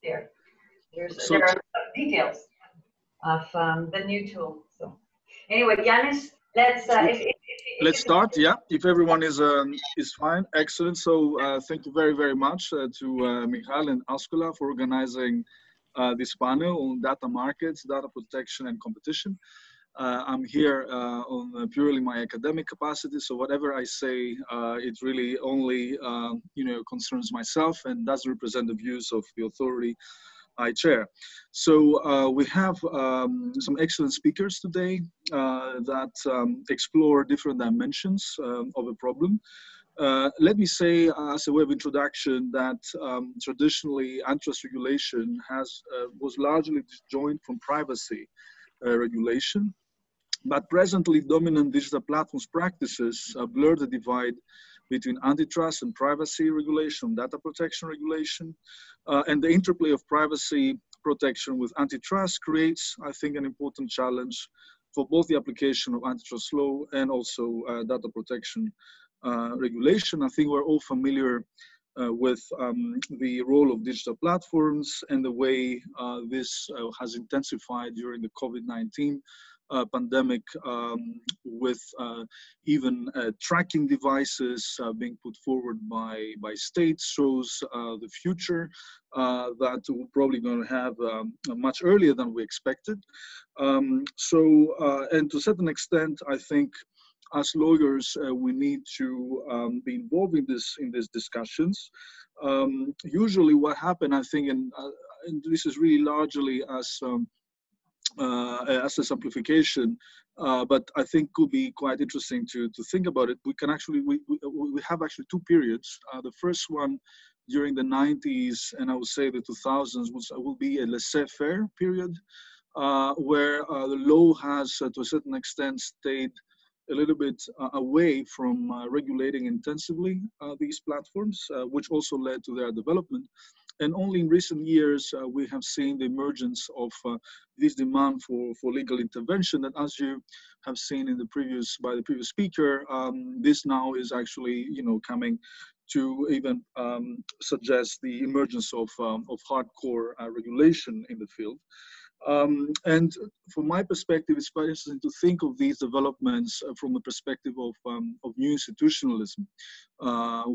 there. So there are details of the new tool. So anyway, Yanis, let's start. Yeah, if everyone is fine, excellent. So thank you very much to Michal and Askula for organizing this panel on data markets, data protection, and competition. I'm here on purely my academic capacity, so whatever I say, it really only concerns myself and doesn't represent the views of the authority I chair. So we have some excellent speakers today that explore different dimensions of a problem. Let me say as a way of introduction that traditionally antitrust regulation was largely disjoint from privacy regulation. But presently, dominant digital platforms practices blur the divide between antitrust and privacy regulation, data protection regulation, and the interplay of privacy protection with antitrust creates, I think, an important challenge for both the application of antitrust law and also data protection regulation. I think we're all familiar with the role of digital platforms and the way this has intensified during the COVID-19 pandemic, with even tracking devices being put forward by states, shows the future that we're probably going to have much earlier than we expected. And to a certain extent, I think as lawyers, we need to be involved in these discussions. Usually what happened, I think, and this is really largely as a simplification, but I think could be quite interesting to think about it. We can actually, we have actually two periods. The first one during the 90s, and I would say the 2000s, will be a laissez-faire period, where the law has, to a certain extent, stayed a little bit away from regulating intensively these platforms, which also led to their development. And only in recent years, we have seen the emergence of this demand for legal intervention. And as you have seen in by the previous speaker, this now is actually, coming to even suggest the emergence of hardcore regulation in the field. And from my perspective, it's quite interesting to think of these developments from the perspective of new institutionalism,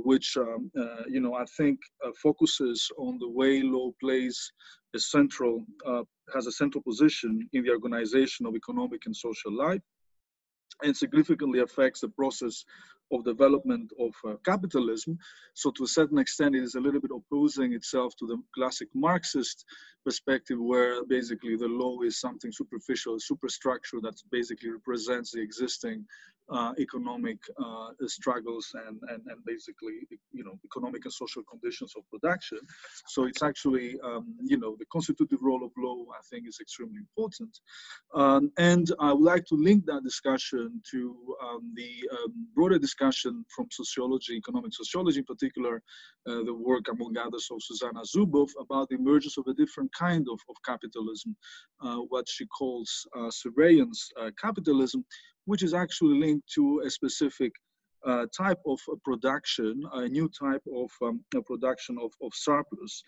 which, I think focuses on the way law plays has a central position in the organization of economic and social life, and significantly affects the process of development of capitalism. So to a certain extent, it is a little bit opposing itself to the classic Marxist perspective, where basically the law is something superficial, superstructure that basically represents the existing economic struggles and basically, economic and social conditions of production. So it's actually, the constitutive role of law, I think, is extremely important. And I would like to link that discussion to the broader discussion from sociology, economic sociology in particular, the work among others of Susanna Zuboff about the emergence of a different kind of capitalism, what she calls surveillance capitalism, which is actually linked to a specific type of production, a new type of production of surplus,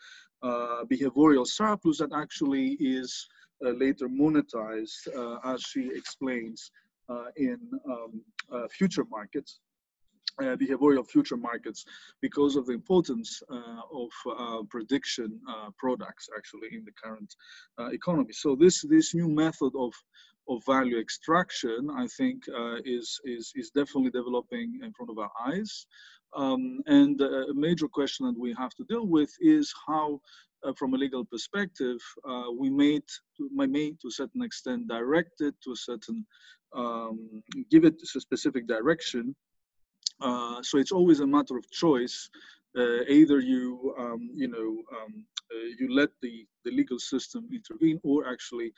behavioral surplus that actually is later monetized, as she explains, in future markets. Behavioral future markets, because of the importance of prediction products actually in the current economy. So this new method of value extraction, I think, is definitely developing in front of our eyes. And a major question that we have to deal with is how, from a legal perspective, we may to a certain extent direct it to a certain, give it a specific direction. So it's always a matter of choice. Either you let the legal system intervene, or actually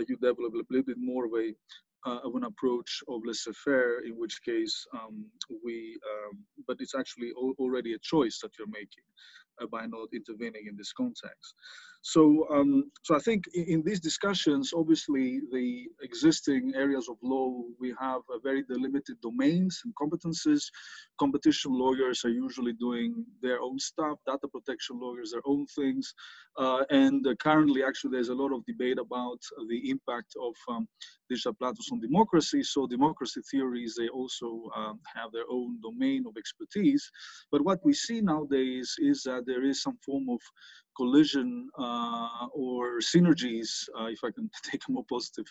you develop a little bit more of an approach of laissez-faire, in which case but it's actually already a choice that you're making. by not intervening in this context. So, so I think in these discussions, obviously the existing areas of law, we have a very delimited domains and competencies. Competition lawyers are usually doing their own stuff, data protection lawyers their own things. And currently, actually, there's a lot of debate about the impact of digital platforms on democracy. So democracy theories, they also have their own domain of expertise. But what we see nowadays is that there is some form of collision or synergies, if I can take a more positive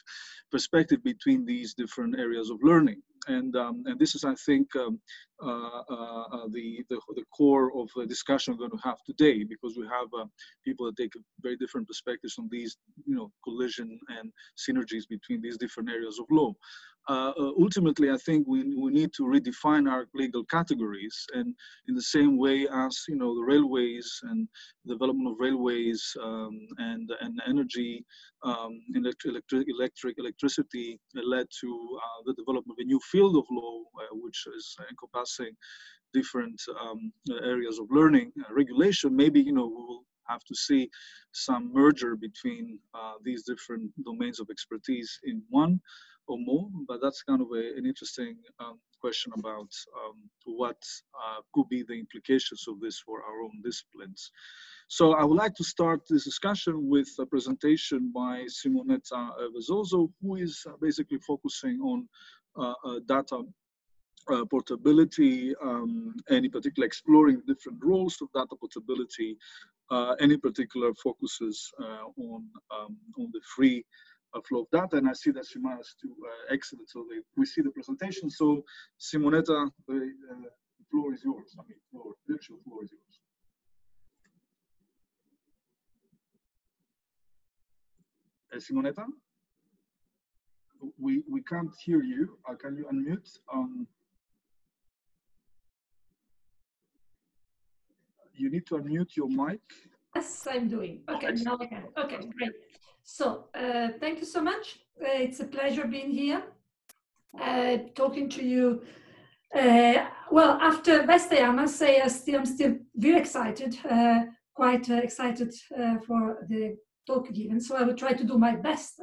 perspective, between these different areas of learning. And this is, I think, the core of the discussion we're going to have today, because we have people that take very different perspectives on these, collision and synergies between these different areas of law. Ultimately, I think we need to redefine our legal categories, and in the same way as the railways and development of railways and energy, electricity led to the development of a new field of law, which is encompassing different areas of learning, regulation. Maybe we will have to see some merger between these different domains of expertise in one or more, but that's kind of an interesting question about what could be the implications of this for our own disciplines. So I would like to start this discussion with a presentation by Simonetta Vezoso, who is basically focusing on data portability, and in particular exploring different roles of data portability, and in particular focuses on the free flow of data. And I see that she managed to exit, so we see the presentation. So Simonetta, the floor is yours. I mean, virtual floor is yours. Simonetta, we can't hear you. Can you unmute? You need to unmute your mic. Yes, I'm doing. Okay, now I can. Okay, great. So thank you so much. It's a pleasure being here, talking to you. Well, after Wednesday, I must say I'm still very excited, quite excited for the talk given. So I will try to do my best.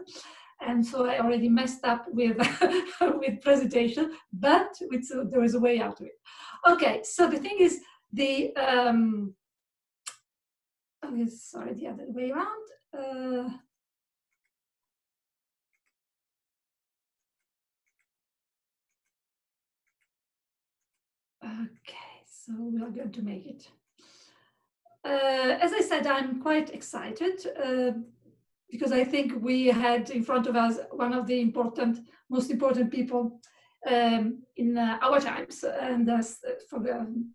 And so I already messed up with with presentation, but there is a way out of it. Okay, so the thing is, sorry, the other way around. Okay, so we are going to make it. As I said, I'm quite excited because I think we had in front of us one of the most important people in our times, and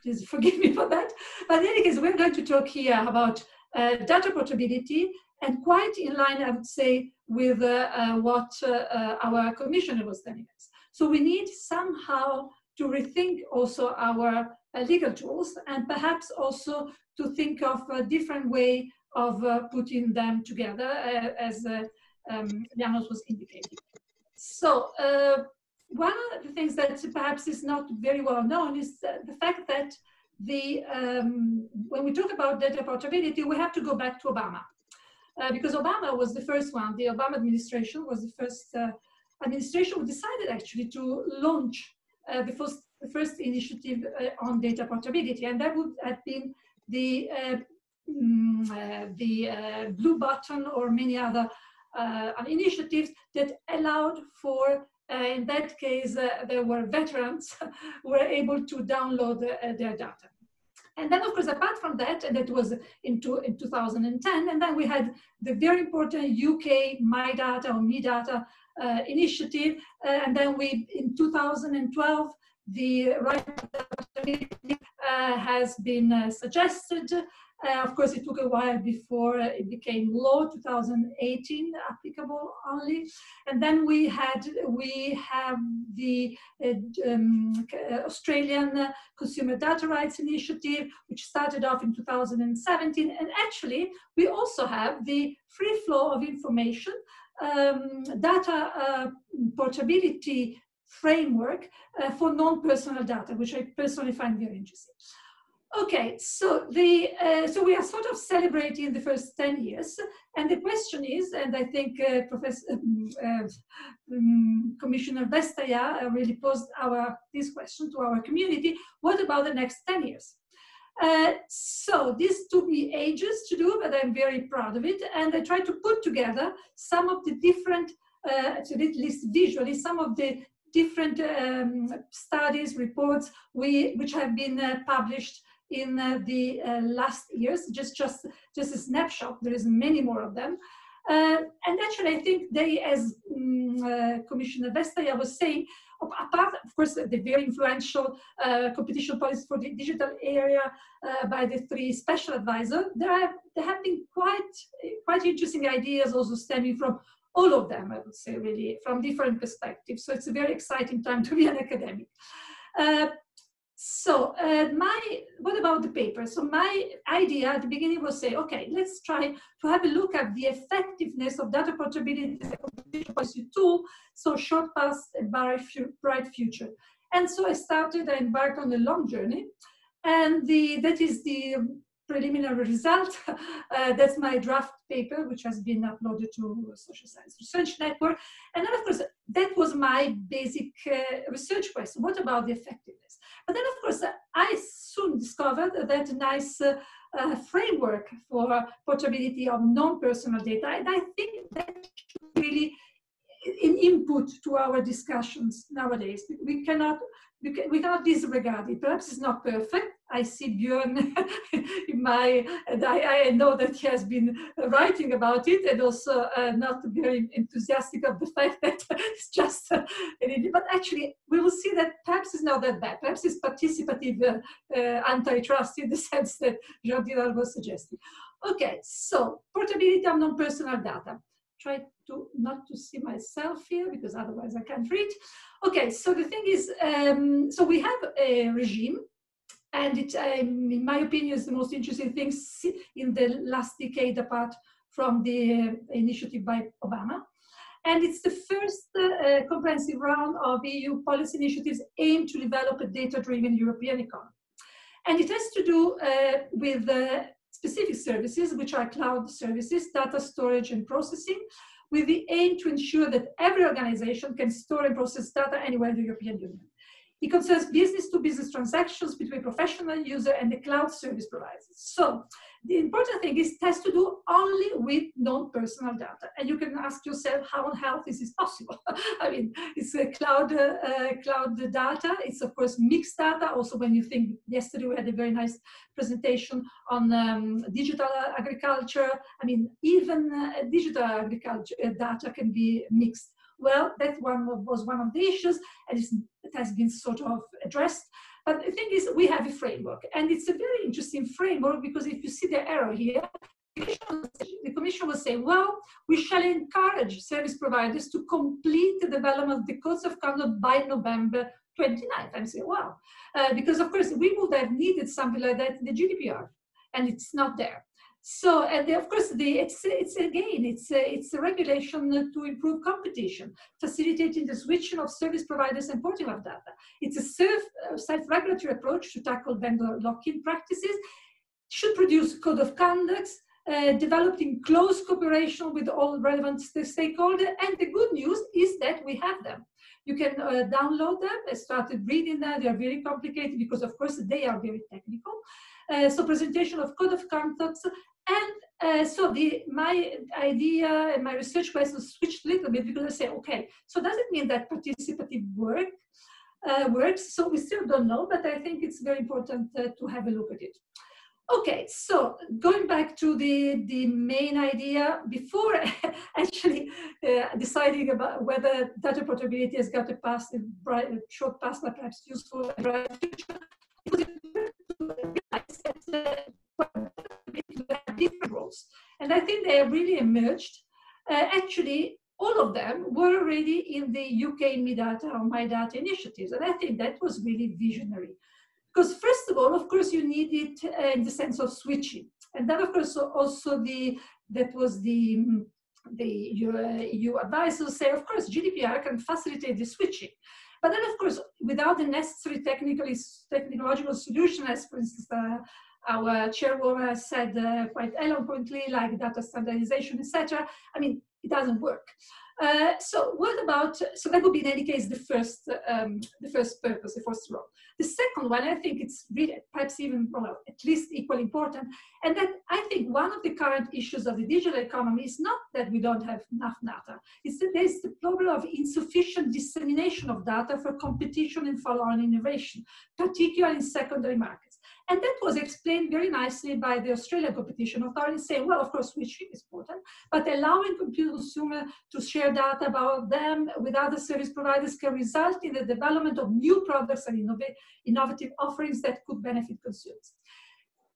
please forgive me for that. But in any case, we're going to talk here about data portability, and quite in line, I would say, with what our commissioner was telling us. So we need somehow to rethink also our legal tools, and perhaps also to think of a different way of putting them together, as Janos was indicating. So one of the things that perhaps is not very well known is the fact that when we talk about data portability, we have to go back to Obama, because Obama was the first one. The Obama administration was the first administration who decided actually to launch the first initiative on data portability, and that would have been the blue button or many other initiatives that allowed for, in that case, there were veterans who were able to download their data. And then, of course, apart from that, and that was in 2010, and then we had the very important UK My Data or Me Data initiative, and then in 2012, the right has been suggested. Of course, it took a while before it became law, 2018 applicable only. And then we have the Australian Consumer Data Rights Initiative, which started off in 2017. And actually, we also have the free flow of information, data portability framework for non-personal data, which I personally find very interesting. Okay, so so we are sort of celebrating the first 10 years, and the question is, and I think Commissioner Vestager really posed this question to our community: what about the next 10 years? So this took me ages to do, but I'm very proud of it, and I tried to put together some of the different, at least visually, some of the different studies, reports which have been published in the last years, just a snapshot. There is many more of them. And actually, I think they, as Commissioner Vestager was saying, apart, of course, the very influential competition policy for the digital area by the 3 special advisors, there have been quite interesting ideas also stemming from all of them, I would say, really, from different perspectives. So it's a very exciting time to be an academic. What about the paper? So my idea at the beginning was say, okay, let's try to have a look at the effectiveness of data portability as a competition policy tool, so short past and bright future. And so I embarked on a long journey, and that is the preliminary result. That's my draft paper, which has been uploaded to Social Science Research Network. And then, of course, that was my basic research question. What about the effectiveness? But then, of course, I soon discovered that nice framework for portability of non-personal data. And I think that should really an input to our discussions nowadays. We cannot disregard it. Perhaps it's not perfect. I see Björn in I know that he has been writing about it, and also not very enthusiastic of the fact that it's just, but actually we will see that perhaps it's not that bad. Perhaps it's participative antitrust in the sense that Jean-Dylan was suggesting. Okay, so portability of non-personal data. Try not to see myself here because otherwise I can't read. Okay, so the thing is, so we have a regime, and it, in my opinion, is the most interesting thing in the last decade apart from the initiative by Obama. And it's the first comprehensive round of EU policy initiatives aimed to develop a data-driven European economy. And it has to do with specific services, which are cloud services, data storage and processing, with the aim to ensure that every organization can store and process data anywhere in the European Union. It concerns business-to-business transactions between professional user and the cloud service providers. So the important thing is it has to do only with non-personal data. And you can ask yourself, how on earth is this possible? I mean, it's a cloud data. It's, of course, mixed data. Also, when you think, yesterday we had a very nice presentation on digital agriculture. I mean, even digital agriculture data can be mixed. Well, that was one of the issues, and it has been sort of addressed. But the thing is, we have a framework, and it's a very interesting framework because if you see the arrow here, the Commission will say, well, we shall encourage service providers to complete the development of the codes of conduct by November 29th. I'm saying, wow, because of course we would have needed something like that in the GDPR, and it's not there. So, and of course, it's a regulation to improve competition, facilitating the switching of service providers and porting of data. It's a self-regulatory approach to tackle vendor lock-in practices. Should produce code of conduct, developed in close cooperation with all relevant stakeholders. And the good news is that we have them. You can download them. I started reading them. They are very complicated because, of course, they are very technical. So presentation of code of conduct, and so my idea and my research question switched a little bit because I say, okay, so does it mean that participative work works? So we still don't know, but I think it's very important to have a look at it. Okay, so going back to the main idea, before actually deciding about whether data portability has got a past, a short past, but perhaps useful and bright future, it was different roles. And I think they have really emerged. Actually, all of them were already in the UK MiData or MyData initiatives. And I think that was really visionary. Because first of all, of course, you need it in the sense of switching. And then, of course, also that was the EU advisors say, of course, GDPR can facilitate the switching. But then, of course, without the necessary technological solution, as for instance, our chairwoman has said quite eloquently, like data standardization, etc. I mean, it doesn't work. So what about, so that would be in any case the first purpose, the first role. The second one, I think it's really perhaps even, well, at least equally important, and that I think one of the current issues of the digital economy is not that we don't have enough data, it's that there's the problem of insufficient dissemination of data for competition and follow-on innovation, particularly in secondary markets. And that was explained very nicely by the Australian Competition Authority, saying, well, of course, which is important, but allowing computer consumers to share data about them with other service providers can result in the development of new products and innovative offerings that could benefit consumers.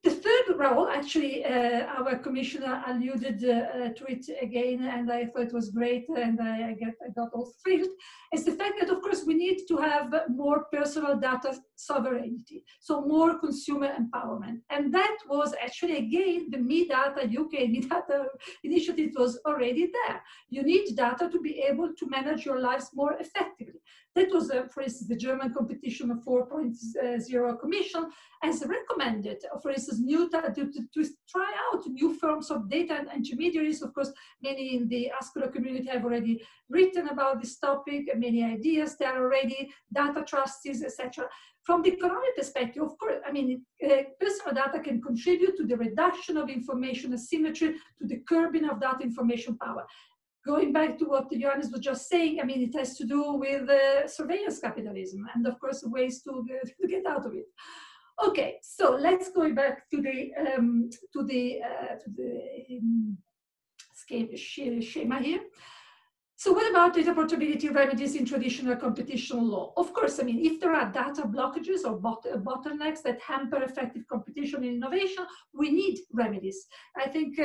The third role, actually, our commissioner alluded to it again, and I thought it was great, and I got all thrilled, is the fact that, of course, we need to have more personal data sovereignty, so more consumer empowerment. And that was actually, again, the Me Data UK, Me Data initiative was already there. You need data to be able to manage your lives more effectively. That was, for instance, the German Competition 4.0 Commission has recommended, for instance, to try out new forms of data and intermediaries. Of course, many in the Ascolo community have already written about this topic, many ideas there already, data trustees, etc. From the economic perspective, of course, I mean, personal data can contribute to the reduction of information asymmetry, to the curbing of data information power. Going back to what Johannes was just saying, I mean, it has to do with surveillance capitalism and, of course, ways to get out of it. Okay, so let's go back to the schema here. So what about data portability remedies in traditional competition law? Of course, I mean, if there are data blockages or bottlenecks that hamper effective competition and innovation, we need remedies. I think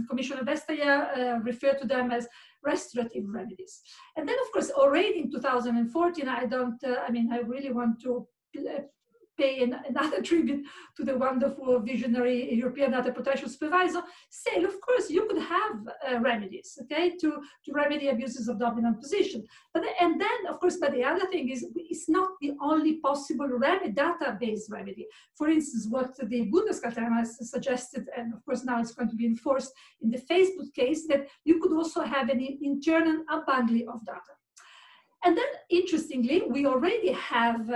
Commissioner Vestager referred to them as restorative remedies. And then, of course, already in 2014, I really want to pay another tribute to the wonderful visionary European data protection supervisor, saying, of course, you could have remedies, okay, to remedy abuses of dominant position. And then, of course, but the other thing is, it's not the only possible database remedy. For instance, what the Bundeskartellamt has suggested, and of course now it's going to be enforced in the Facebook case, that you could also have an internal unbundling of data. And then, interestingly, we already have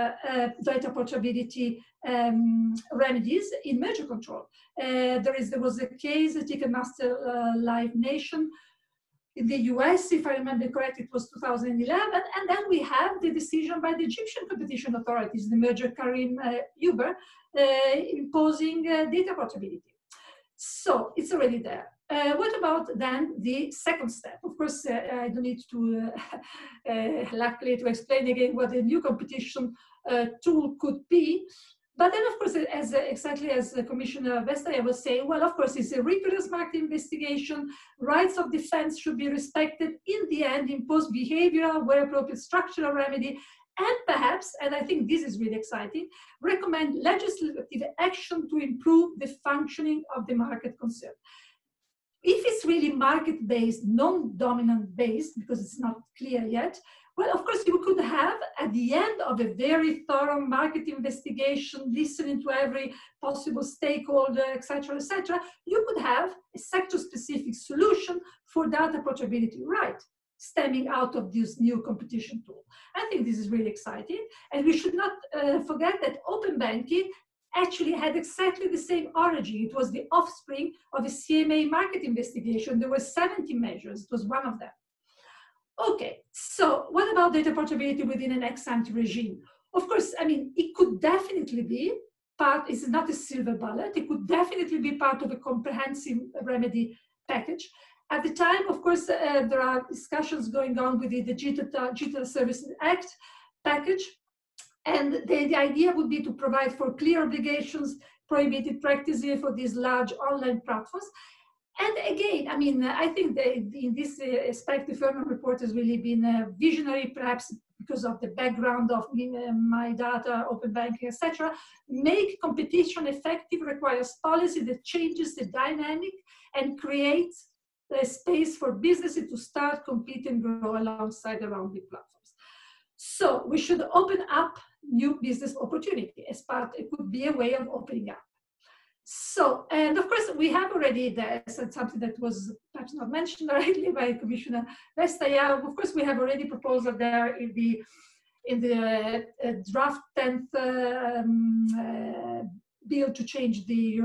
data portability remedies in merger control. There was a case, Ticketmaster Live Nation, in the US, if I remember correctly, it was 2011. And then we have the decision by the Egyptian competition authorities, the merger Karim Uber, imposing data portability. So it's already there. What about then the second step? Of course, I don't need to, luckily, to explain again what the new competition tool could be. But then, of course, exactly as Commissioner Vestager was saying, well, of course, it's a rigorous market investigation. Rights of defense should be respected. In the end, impose behavioral, where appropriate, structural remedy. And perhaps, and I think this is really exciting, recommend legislative action to improve the functioning of the market concerned. If it's really market-based, non-dominant based, because it's not clear yet, well, of course, you could have, at the end of a very thorough market investigation, listening to every possible stakeholder, etc., you could have a sector-specific solution for data portability right, stemming out of this new competition tool. I think this is really exciting. And we should not forget that open banking actually had exactly the same origin. It was the offspring of a CMA market investigation. There were 70 measures. It was one of them. Okay, so what about data portability within an ex-ante regime? Of course, I mean, it could definitely be part, it's not a silver bullet, it could definitely be part of a comprehensive remedy package. At the time, of course, there are discussions going on with the Digital Services Act package. And the idea would be to provide for clear obligations, prohibited practices for these large online platforms. And again, I mean, I think in this aspect, the Furman report has really been visionary, perhaps because of the background of my data, open banking, etc. Make competition effective requires policy that changes the dynamic and creates a space for businesses to start, compete, and grow alongside around big platforms. So we should open up new business opportunity as part, it could be a way of opening up. So, and of course, we have already this, something that was perhaps not mentioned directly by Commissioner Vestager. Of course, we have already proposal there in the draft 10th bill to change the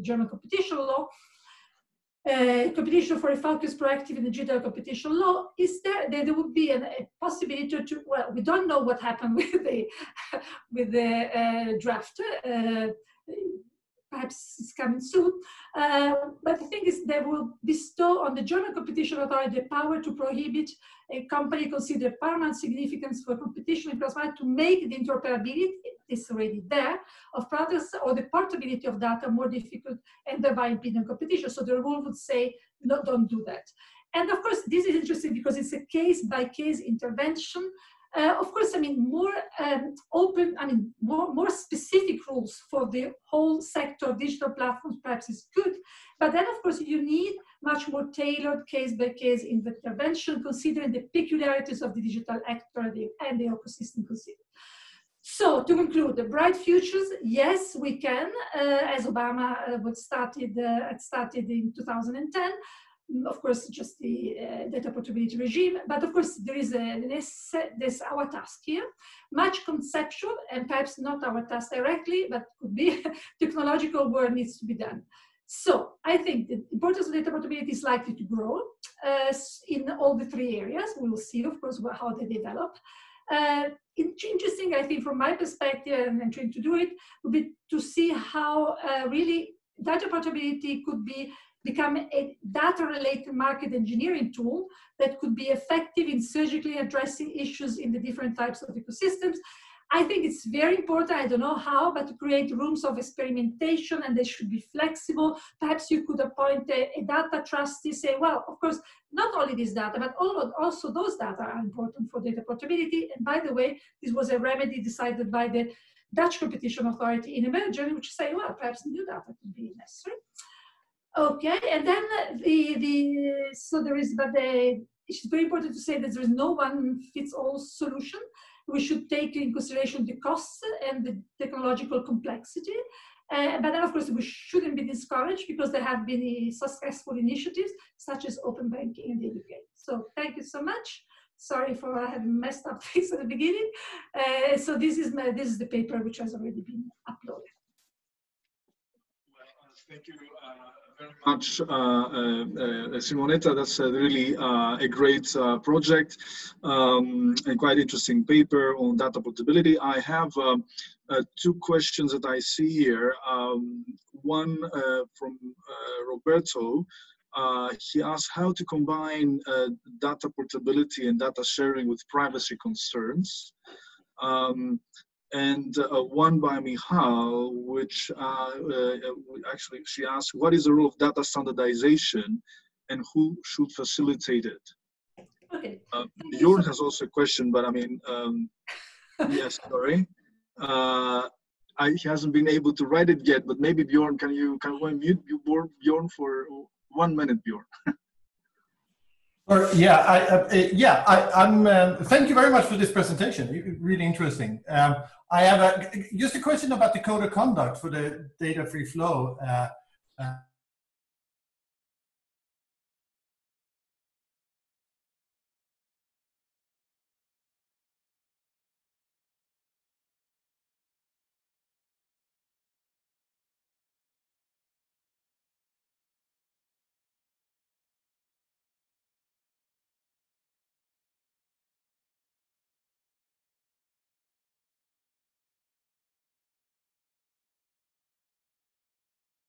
German competition law. Competition for a focused, proactive, and digital competition law. Is there would be a possibility to, well, we don't know what happened with the draft. Perhaps it's coming soon. But the thing is, they will bestow on the German Competition Authority the power to prohibit a company considered paramount significance for competition in class 1 to make the interoperability, it's already there, of products or the portability of data more difficult and thereby impeding competition. So the rule would say, no, don't do that. And of course, this is interesting because it's a case-by-case intervention. Of course, I mean, more open, I mean, more specific rules for the whole sector of digital platforms perhaps is good. But then, of course, you need much more tailored case-by-case intervention, considering the peculiarities of the digital actor and the ecosystem considered. So to conclude, the bright futures, yes, we can, as Obama started in 2010. Of course, just the data portability regime, but of course there is this our task here, much conceptual and perhaps not our task directly, but could be technological work needs to be done. So I think the importance of data portability is likely to grow in all the three areas. We will see, of course, how they develop. Interesting, I think, from my perspective, and I'm trying to do it, would be to see how really data portability could become a data-related market engineering tool that could be effective in surgically addressing issues in the different types of ecosystems. I think it's very important, I don't know how, but to create rooms of experimentation, and they should be flexible. Perhaps you could appoint a data trustee, say, well, of course, not only this data, but also those data are important for data portability. And by the way, this was a remedy decided by the Dutch Competition Authority in a merger, which say, well, perhaps new data could be necessary. Okay, and then so there is, but it's very important to say that there is no one-fits-all solution. We should take in consideration the costs and the technological complexity. But then, of course, we shouldn't be discouraged because there have been successful initiatives such as open banking in the UK. So thank you so much. Sorry for having messed up things at the beginning. So this is the paper which has already been uploaded. Thank you very much, Simonetta. That's really a great project and quite interesting paper on data portability. I have two questions that I see here. One from Roberto. He asked how to combine data portability and data sharing with privacy concerns. And one by Michal, which actually she asked, what is the role of data standardization and who should facilitate it? Okay. Bjorn has also a question, but I mean, yes, sorry. He hasn't been able to write it yet, but maybe Bjorn, can you mute Bjorn for 1 minute, Bjorn? Thank you very much for this presentation. Really interesting. I have just a question about the code of conduct for the data-free flow.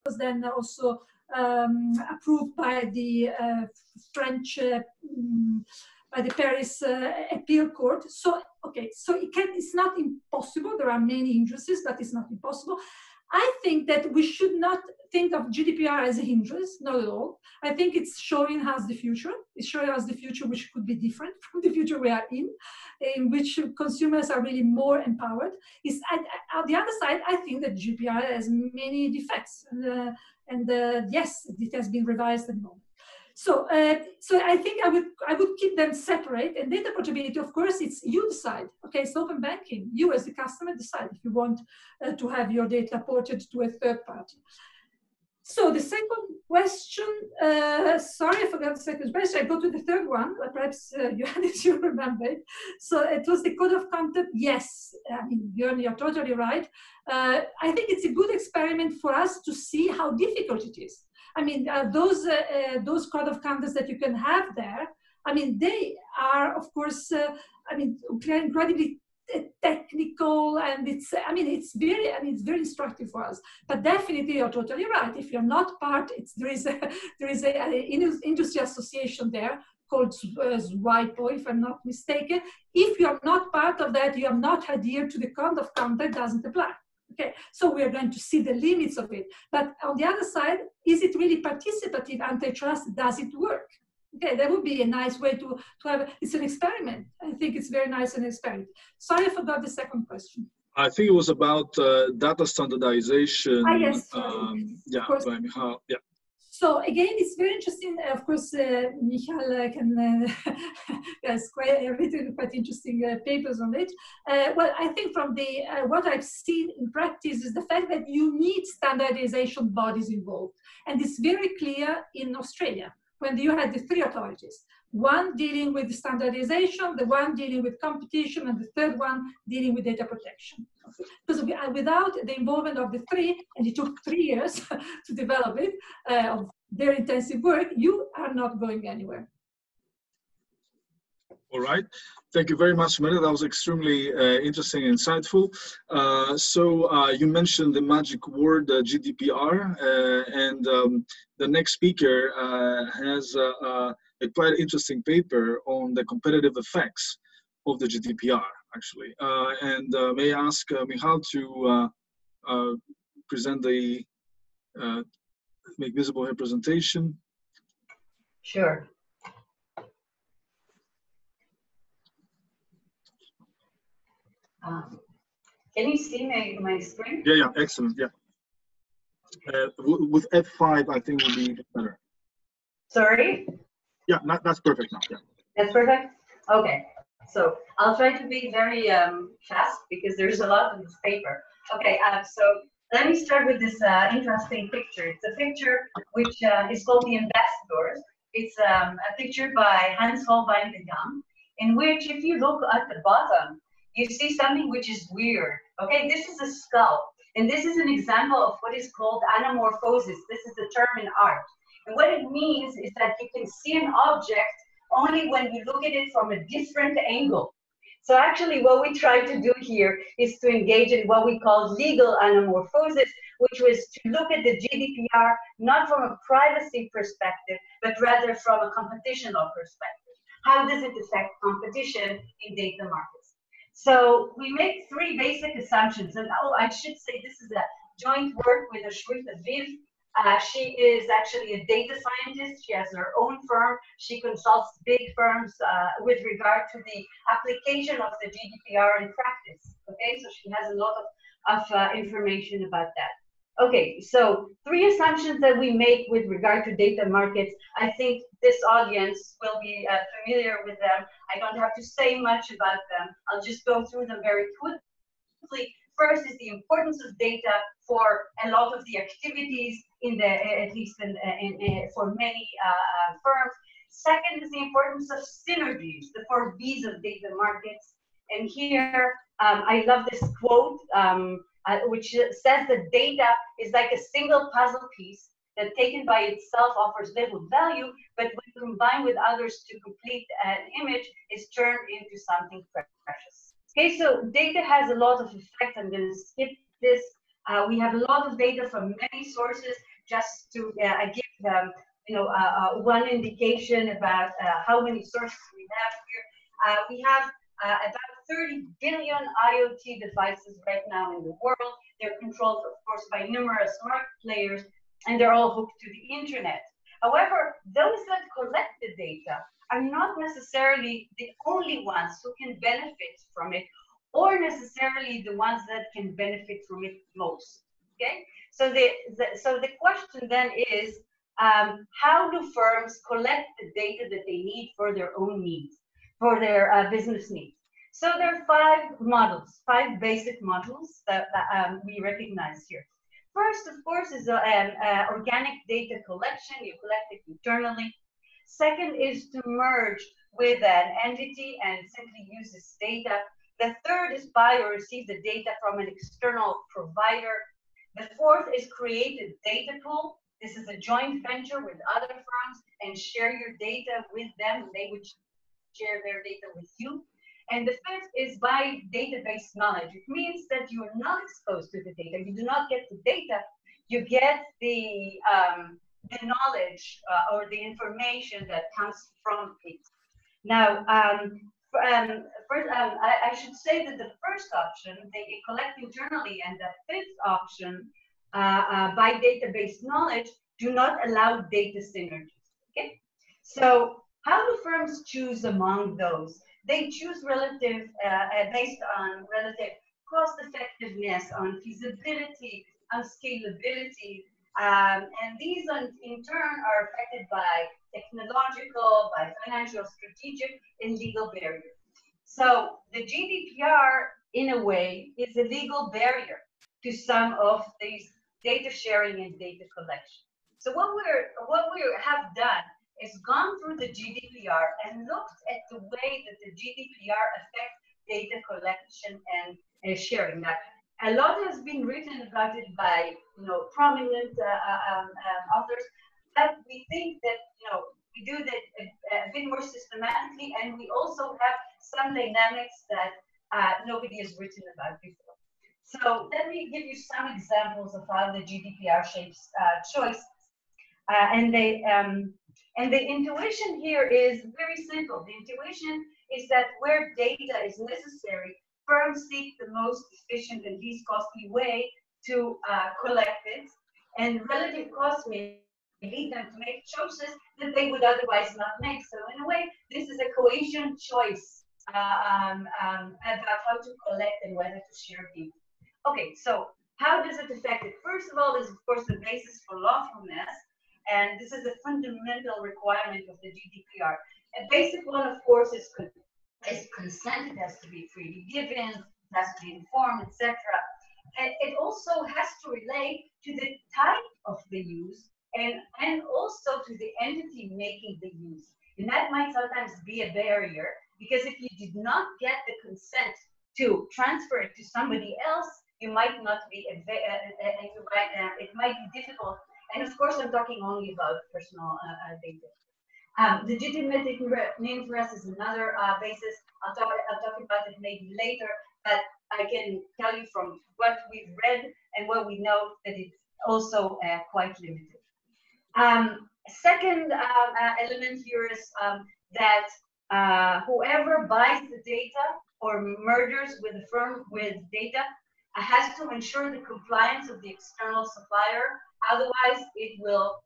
Was then also approved by the French, by the Paris Appeal Court. So, okay, so it's not impossible. There are many hindrances, but it's not impossible. I think that we should not think of GDPR as a hindrance, not at all. I think it's showing us the future. It's showing us the future which could be different from the future we are in which consumers are really more empowered. On the other side, I think that GDPR has many defects. And yes, it has been revised at the moment. So, so I think I would keep them separate. And data portability, of course, it's you decide. Okay, it's open banking. You as the customer decide if you want to have your data ported to a third party. So the second question, sorry, I forgot the second question. I go to the third one, but perhaps you remember it. So it was the code of conduct. Yes, I mean, Björn, you're totally right. I think it's a good experiment for us to see how difficult it is. I mean, those code of conduct that you can have there, I mean, they are, of course, I mean, incredibly technical, and it's very instructive for us. But definitely you're totally right. If you're not part, there is an industry association there called SWIPO, if I'm not mistaken. If you're not part of that, you are not adhered to the code of conduct, doesn't apply. Okay, so we are going to see the limits of it. But on the other side, is it really participative antitrust? Does it work? Okay, that would be a nice way to have, it's an experiment. I think it's very nice an experiment. Sorry, I forgot the second question. I think it was about data standardization. Yes, yeah, by Michal, yeah. So again, it's very interesting. Of course, Michal can has written quite interesting papers on it. Well, I think from the what I've seen in practice is the fact that you need standardization bodies involved, and it's very clear in Australia when you had the three authorities. One dealing with standardization, the one dealing with competition, and the third one dealing with data protection. Because without the involvement of the three, and it took 3 years to develop it, of very intensive work, you are not going anywhere. All right. Thank you very much, Mary. That was extremely interesting and insightful. So you mentioned the magic word GDPR, and the next speaker has a quite interesting paper on the competitive effects of the GDPR, actually. And may I ask Michal to present the, make visible her presentation? Sure. Can you see my screen? Yeah, excellent, yeah. With F5, I think would be better. Sorry? Yeah, that's perfect now, yeah. That's perfect? Okay, so I'll try to be very fast because there's a lot in this paper. Okay, so let me start with this interesting picture. It's a picture which is called The Ambassadors. It's a picture by Hans Holbein de Jong, in which if you look at the bottom, you see something which is weird. Okay, this is a skull, and this is an example of what is called anamorphosis. This is a term in art. And what it means is that you can see an object only when you look at it from a different angle. So actually what we try to do here is to engage in what we call legal anamorphosis, which was to look at the GDPR not from a privacy perspective, but rather from a competition law perspective. How does it affect competition in data markets? So we make 3 basic assumptions. And I should say this is a joint work with Ashwita Viv. She is actually a data scientist. She has her own firm. She consults big firms with regard to the application of the GDPR in practice. Okay, so she has a lot of information about that. Okay, so 3 assumptions that we make with regard to data markets. I think this audience will be familiar with them. I don't have to say much about them. I'll just go through them very quickly. First is the importance of data for a lot of the activities in the, at least for many firms. Second is the importance of synergies, the 4 B's of data markets. And here, I love this quote, which says that data is like a single puzzle piece that taken by itself offers little value, but when combined with others to complete an image is turned into something precious. Okay, so data has a lot of effects. I'm going to skip this. We have a lot of data from many sources. Just to give one indication about how many sources we have here. We have about 30 billion IoT devices right now in the world. They're controlled, of course, by numerous market players, and they're all hooked to the internet. However, those that collect the data are not necessarily the only ones who can benefit from it, or necessarily the ones that can benefit from it most. Okay, so the question then is, how do firms collect the data that they need for their own needs, for their business needs? So there are 5 models, 5 basic models that we recognize here. First, of course, is organic data collection. You collect it internally. Second is to merge with an entity and simply use this data. The third is buy or receive the data from an external provider. The fourth is create a data pool. This is a joint venture with other firms and share your data with them. They would share their data with you. And the fifth is by database knowledge. It means that you are not exposed to the data. You do not get the data. You get the knowledge or the information that comes from it. Now, first, I should say that the first option, they collect internally, and the fifth option, by database knowledge, do not allow data synergies. Okay, so how do firms choose among those? They choose relative, based on relative cost effectiveness, on feasibility, on scalability, and these in turn are affected by technological, by financial, strategic, and legal barriers. So the GDPR, in a way, is a legal barrier to some of these data sharing and data collection. So what we have done is gone through the GDPR and looked at the way that the GDPR affects data collection and sharing. Now, a lot has been written about it by prominent authors, but we think that we do that a bit more systematically, and we also have some dynamics that nobody has written about before. So let me give you some examples of how the GDPR shapes choices. And the intuition here is very simple. The intuition is that where data is necessary, firms seek the most efficient and least costly way to collect it, and relative costs may lead them to make choices that they would otherwise not make. So in a way, this is a cohesion choice about how to collect and whether to share data. Okay, so how does it affect it? First of all, is of course the basis for lawfulness, and this is a fundamental requirement of the GDPR. A basic one, of course, is consent. It has to be freely given, it has to be informed, etc. And it also has to relate to the type of the use and also to the entity making the use. And that might sometimes be a barrier, because if you did not get the consent to transfer it to somebody else, you might not be, it might be difficult. And of course, I'm talking only about personal data. Legitimate interest is another basis. I'll talk about it maybe later, but I can tell you from what we've read and what we know that it's also quite limited. Second element here is that whoever buys the data or mergers with a firm with data has to ensure the compliance of the external supplier. Otherwise, it will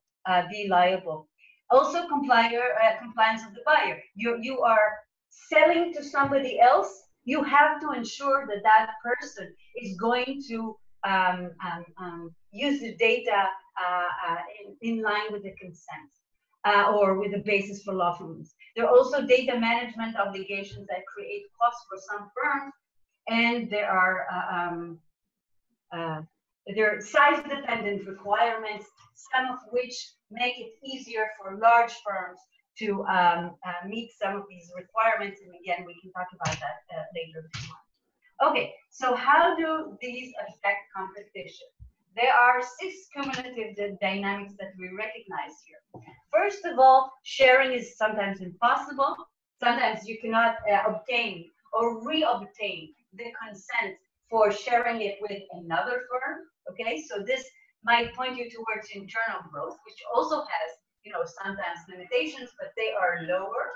be liable. Also, compliance of the buyer. You are selling to somebody else. You have to ensure that that person is going to use the data in line with the consent or with the basis for lawfulness. There are also data management obligations that create costs for some firms, and there are size-dependent requirements, some of which make it easier for large firms to meet some of these requirements. And again, we can talk about that later if you want. Okay, so how do these affect competition? There are 6 cumulative dynamics that we recognize here. First of all, sharing is sometimes impossible. Sometimes you cannot obtain or re-obtain the consent for sharing it with another firm. Okay, so this might point you towards internal growth, which also has, sometimes limitations, but they are lower.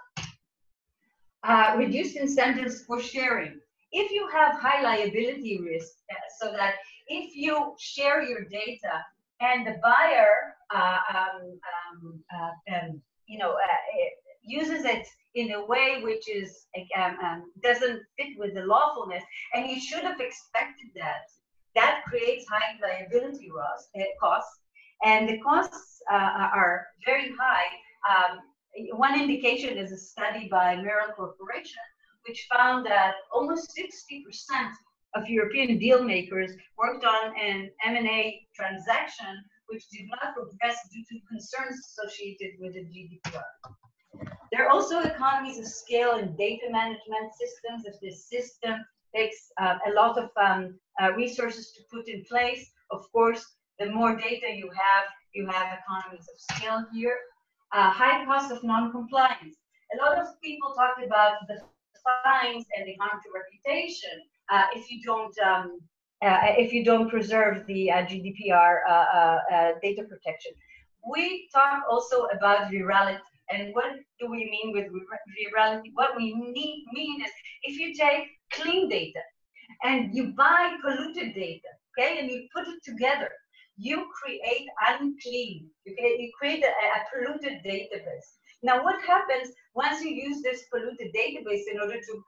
Reduced incentives for sharing. If you have high liability risk, so that if you share your data and the buyer, uses it in a way which is doesn't fit with the lawfulness, and you should have expected that creates high liability costs, and the costs are very high. One indication is a study by Merrill Corporation, which found that almost 60% of European deal makers worked on an M&A transaction which did not progress due to concerns associated with the GDPR. There are also economies of scale in data management systems. If this system takes a lot of resources to put in place, of course, the more data you have economies of scale here. High cost of non-compliance. A lot of people talk about the fines and the harm to reputation if you don't preserve the GDPR data protection. We talk also about virality. And what do we mean with virality? What we mean is if you take clean data and you buy polluted data, okay, and you put it together, you create unclean, you create a polluted database. Now, what happens once you use this polluted database in order to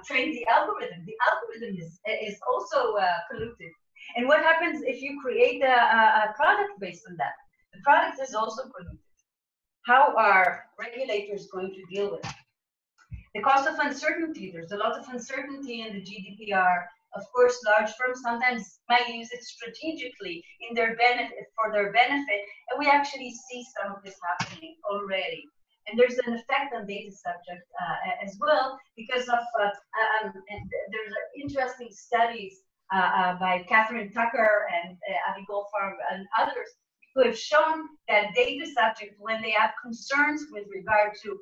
train the algorithm? The algorithm is also polluted. And what happens if you create a product based on that? The product is also polluted. How are regulators going to deal with it? The cost of uncertainty. There's a lot of uncertainty in the GDPR. Of course, large firms sometimes might use it strategically in their benefit, and we actually see some of this happening already. And there's an effect on data subject as well, because of there's interesting studies by Catherine Tucker and Avi Goldfarb and others who have shown that data subjects, when they have concerns with regard to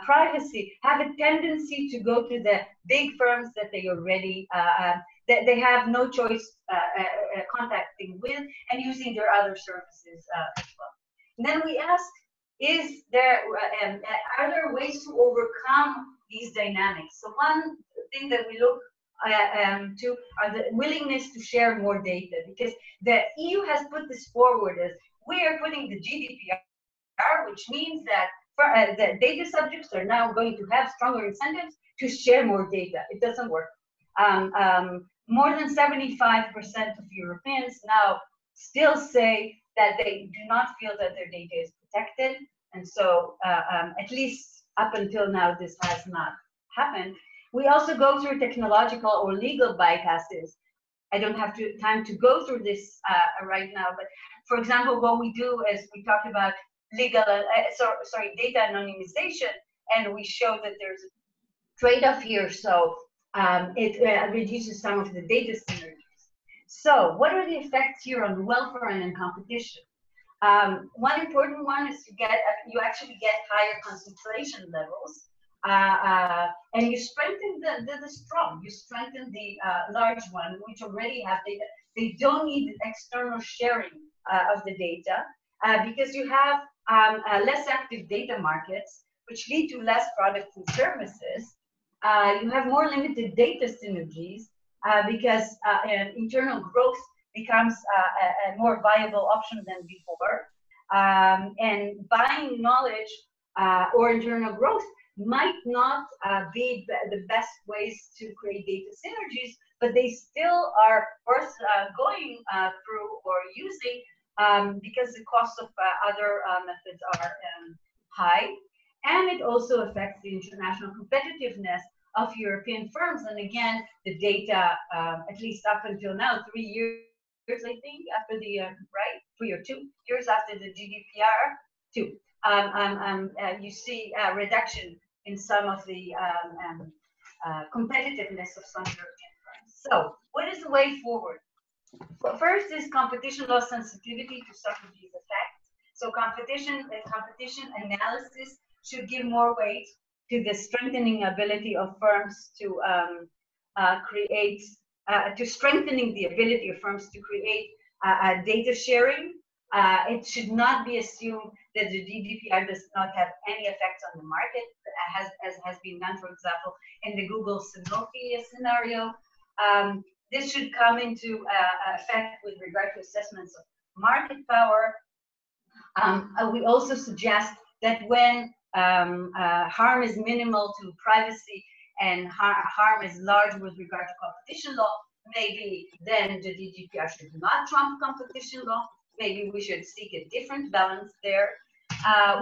privacy, have a tendency to go to the big firms that they already that they have no choice contacting with and using their other services as well. And then we ask, are there ways to overcome these dynamics? So one thing that we look to are the willingness to share more data, because the EU has put this forward as we are putting the GDPR, which means that the data subjects are now going to have stronger incentives to share more data. It doesn't work. More than 75% of Europeans now still say that they do not feel that their data is protected. And so at least up until now, this has not happened. We also go through technological or legal bypasses. I don't have time to go through this right now, but for example, what we do is we talk about data anonymization, and we show that there's a trade-off here, so it reduces some of the data synergies. So what are the effects here on welfare and in competition? One important one is you actually get higher concentration levels, and you strengthen the strong. You strengthen the large one, which already have data. They don't need external sharing of the data because you have less active data markets, which lead to less products and services. You have more limited data synergies because internal growth becomes a more viable option than before. And buying knowledge or internal growth might not be the best ways to create data synergies, but they still are worth going through or using because the cost of other methods are high. And it also affects the international competitiveness of European firms. And again, the data, at least up until now, 3 years, I think, after the, 3 or 2 years after the GDPR, you see a reduction in some of the competitiveness of some European firms. So what is the way forward? Well, first is competition law sensitivity to some of these effects. So competition analysis should give more weight to the strengthening ability of firms to strengthening the ability of firms to create data sharing. It should not be assumed that the GDPR does not have any effects on the market, as has been done, for example, in the Google Sanofi scenario. This should come into effect with regard to assessments of market power. We also suggest that when harm is minimal to privacy and harm is large with regard to competition law, maybe then the GDPR should not trump competition law. maybe we should seek a different balance there.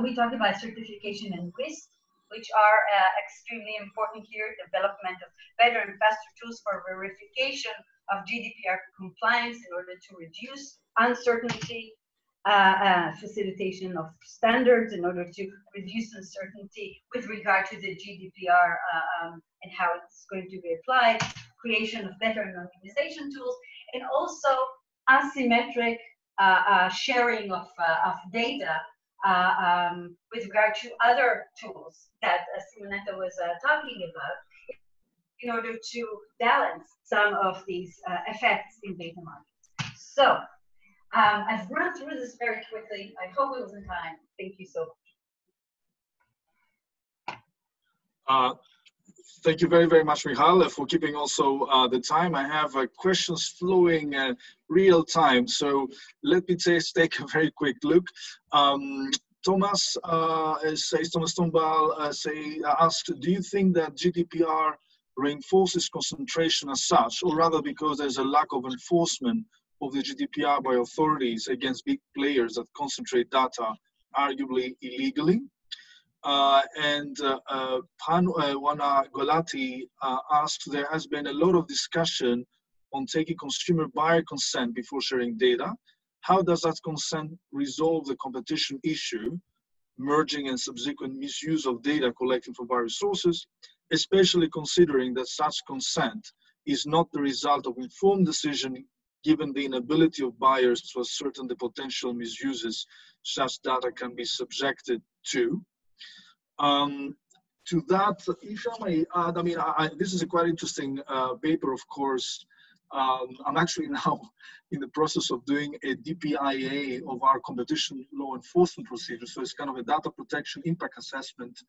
We talked about certification and risk, which are extremely important here. Development of better and faster tools for verification of GDPR compliance in order to reduce uncertainty, facilitation of standards in order to reduce uncertainty with regard to the GDPR and how it's going to be applied, creation of better anonymization tools, and also asymmetric sharing of data with regard to other tools that Simonetta was talking about, in order to balance some of these effects in data markets. So I've run through this very quickly. I hope it was in time. Thank you so much. Thank you very, very much, Michal, for keeping also the time. I have questions flowing real time. So let me take a very quick look. Thomas Tombal asked, do you think that GDPR reinforces concentration as such, or rather because there's a lack of enforcement of the GDPR by authorities against big players that concentrate data, arguably illegally? Panwana Golati asked, there has been a lot of discussion on taking consumer buyer consent before sharing data. How does that consent resolve the competition issue, merging and subsequent misuse of data collected from various sources, especially considering that such consent is not the result of informed decision given the inability of buyers to ascertain the potential misuses such data can be subjected to? To that, if I may add, I mean, this is a quite interesting paper, of course. I'm actually now in the process of doing a DPIA of our competition law enforcement procedures. So it's kind of a data protection impact assessment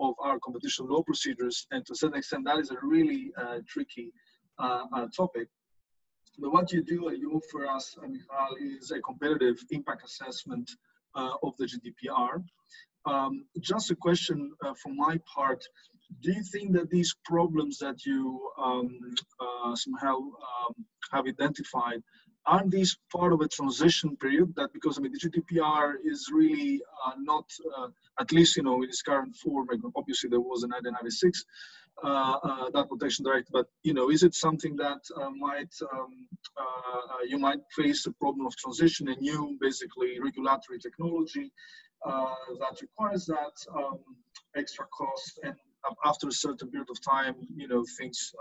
of our competition law procedures. And to a certain extent, that is a really tricky topic. But what you do, you offer us, Michal, is a competitive impact assessment of the GDPR. Just a question from my part, do you think that these problems that you somehow have identified, aren't these part of a transition period? That because I mean the GDPR is really not, at least in its current form. Obviously there was a 1996 data protection directive, but is it something that you might face a problem of transition, a new basically regulatory technology that requires that extra cost, and after a certain period of time, things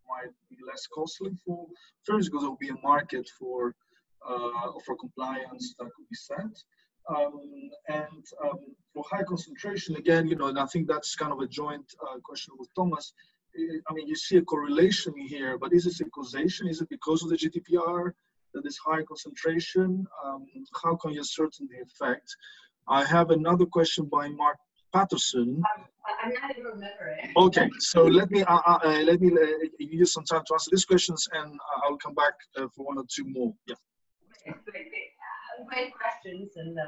might be less costly for firms because there will be a market for compliance that could be set. For high concentration, again, and I think that's kind of a joint question with Thomas. I mean, you see a correlation here, but is this a causation? Is it because of the GDPR that is high concentration? How can you ascertain the effect? I have another question by Mark Patterson. I'm not even remembering. Okay, so let me give you some time to answer these questions, and I'll come back for one or two more. Yeah. Great questions, and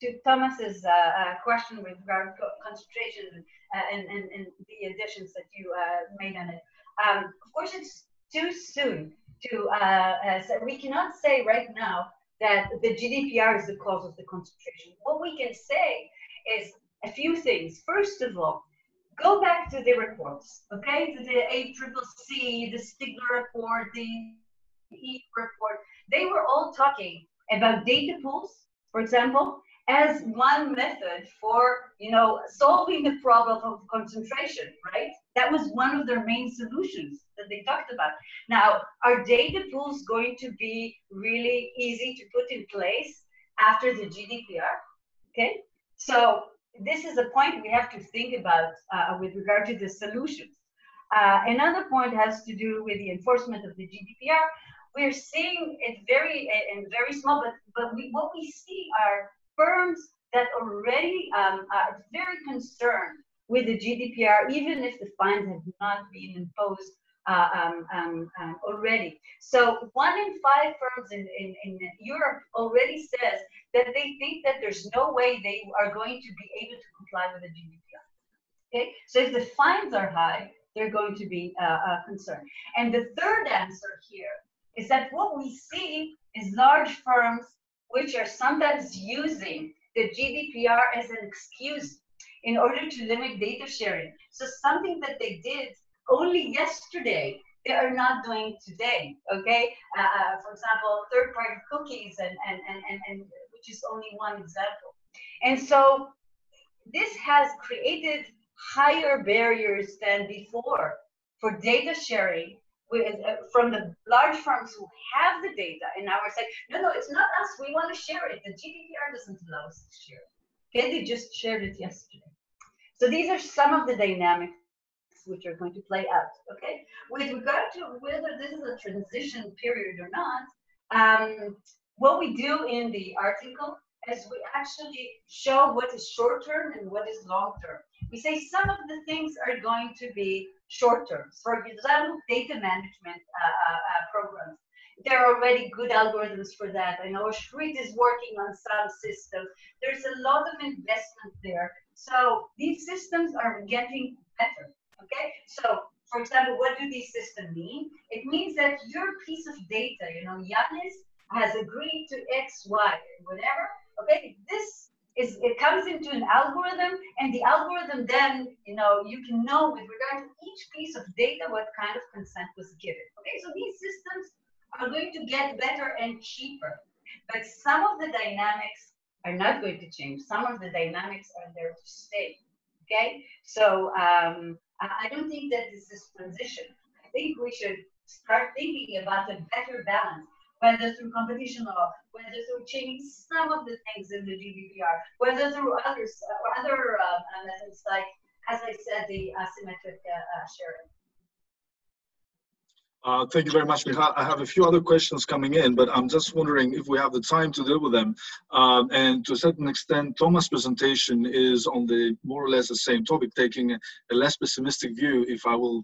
to Thomas's question with regard to concentration and the additions that you made on it. Of course, it's too soon to say. We cannot say right now that the GDPR is the cause of the concentration. What we can say is a few things. First of all, go back to the reports, okay? To the ACCC, the Stiegler report, the E report. They were all talking about data pools, for example, as one method for, solving the problem of concentration, right? That was one of their main solutions that they talked about. Now, are data pools going to be really easy to put in place after the GDPR? Okay, so this is a point we have to think about with regard to the solutions. Another point has to do with the enforcement of the GDPR. We're seeing it very small, but what we see are firms that already are very concerned with the GDPR, even if the fines have not been imposed already. So 1 in 5 firms in Europe already says that they think that there's no way they are going to be able to comply with the GDPR. Okay, so if the fines are high, they're going to be concerned. And the third answer here is that what we see is large firms which are sometimes using the GDPR as an excuse in order to limit data sharing. So something that they did only yesterday, they are not doing today, okay? For example, third-party cookies, and which is only one example. And so this has created higher barriers than before for data sharing with, from the large firms who have the data, and now we're saying, no, it's not us, we want to share it. The GDPR doesn't allow us to share it. Okay, they just shared it yesterday. So these are some of the dynamics which are going to play out, okay? With regard to whether this is a transition period or not, what we do in the article is we actually show what is short-term and what is long-term. We say some of the things are going to be short-term. For example, data management programs. There are already good algorithms for that. I know Shrit is working on some systems. There's a lot of investment there. So these systems are getting better, okay? So, for example, what do these systems mean? It means that your piece of data, you know, Yanis has agreed to X, Y, whatever, okay? This is, it comes into an algorithm, and the algorithm then, you know, you can know with regard to each piece of data what kind of consent was given, okay? So these systems are going to get better and cheaper, but some of the dynamics are not going to change. Some of the dynamics are there to stay, okay? So I don't think that this is transition. I think we should start thinking about a better balance, whether through competition law, whether through changing some of the things in the GDPR, whether through others, or other methods like, as I said, the asymmetric sharing. Thank you very much, Michal. I have a few other questions coming in, but I'm just wondering if we have the time to deal with them. And to a certain extent, Thomas' presentation is on the more or less the same topic, taking a less pessimistic view, if I will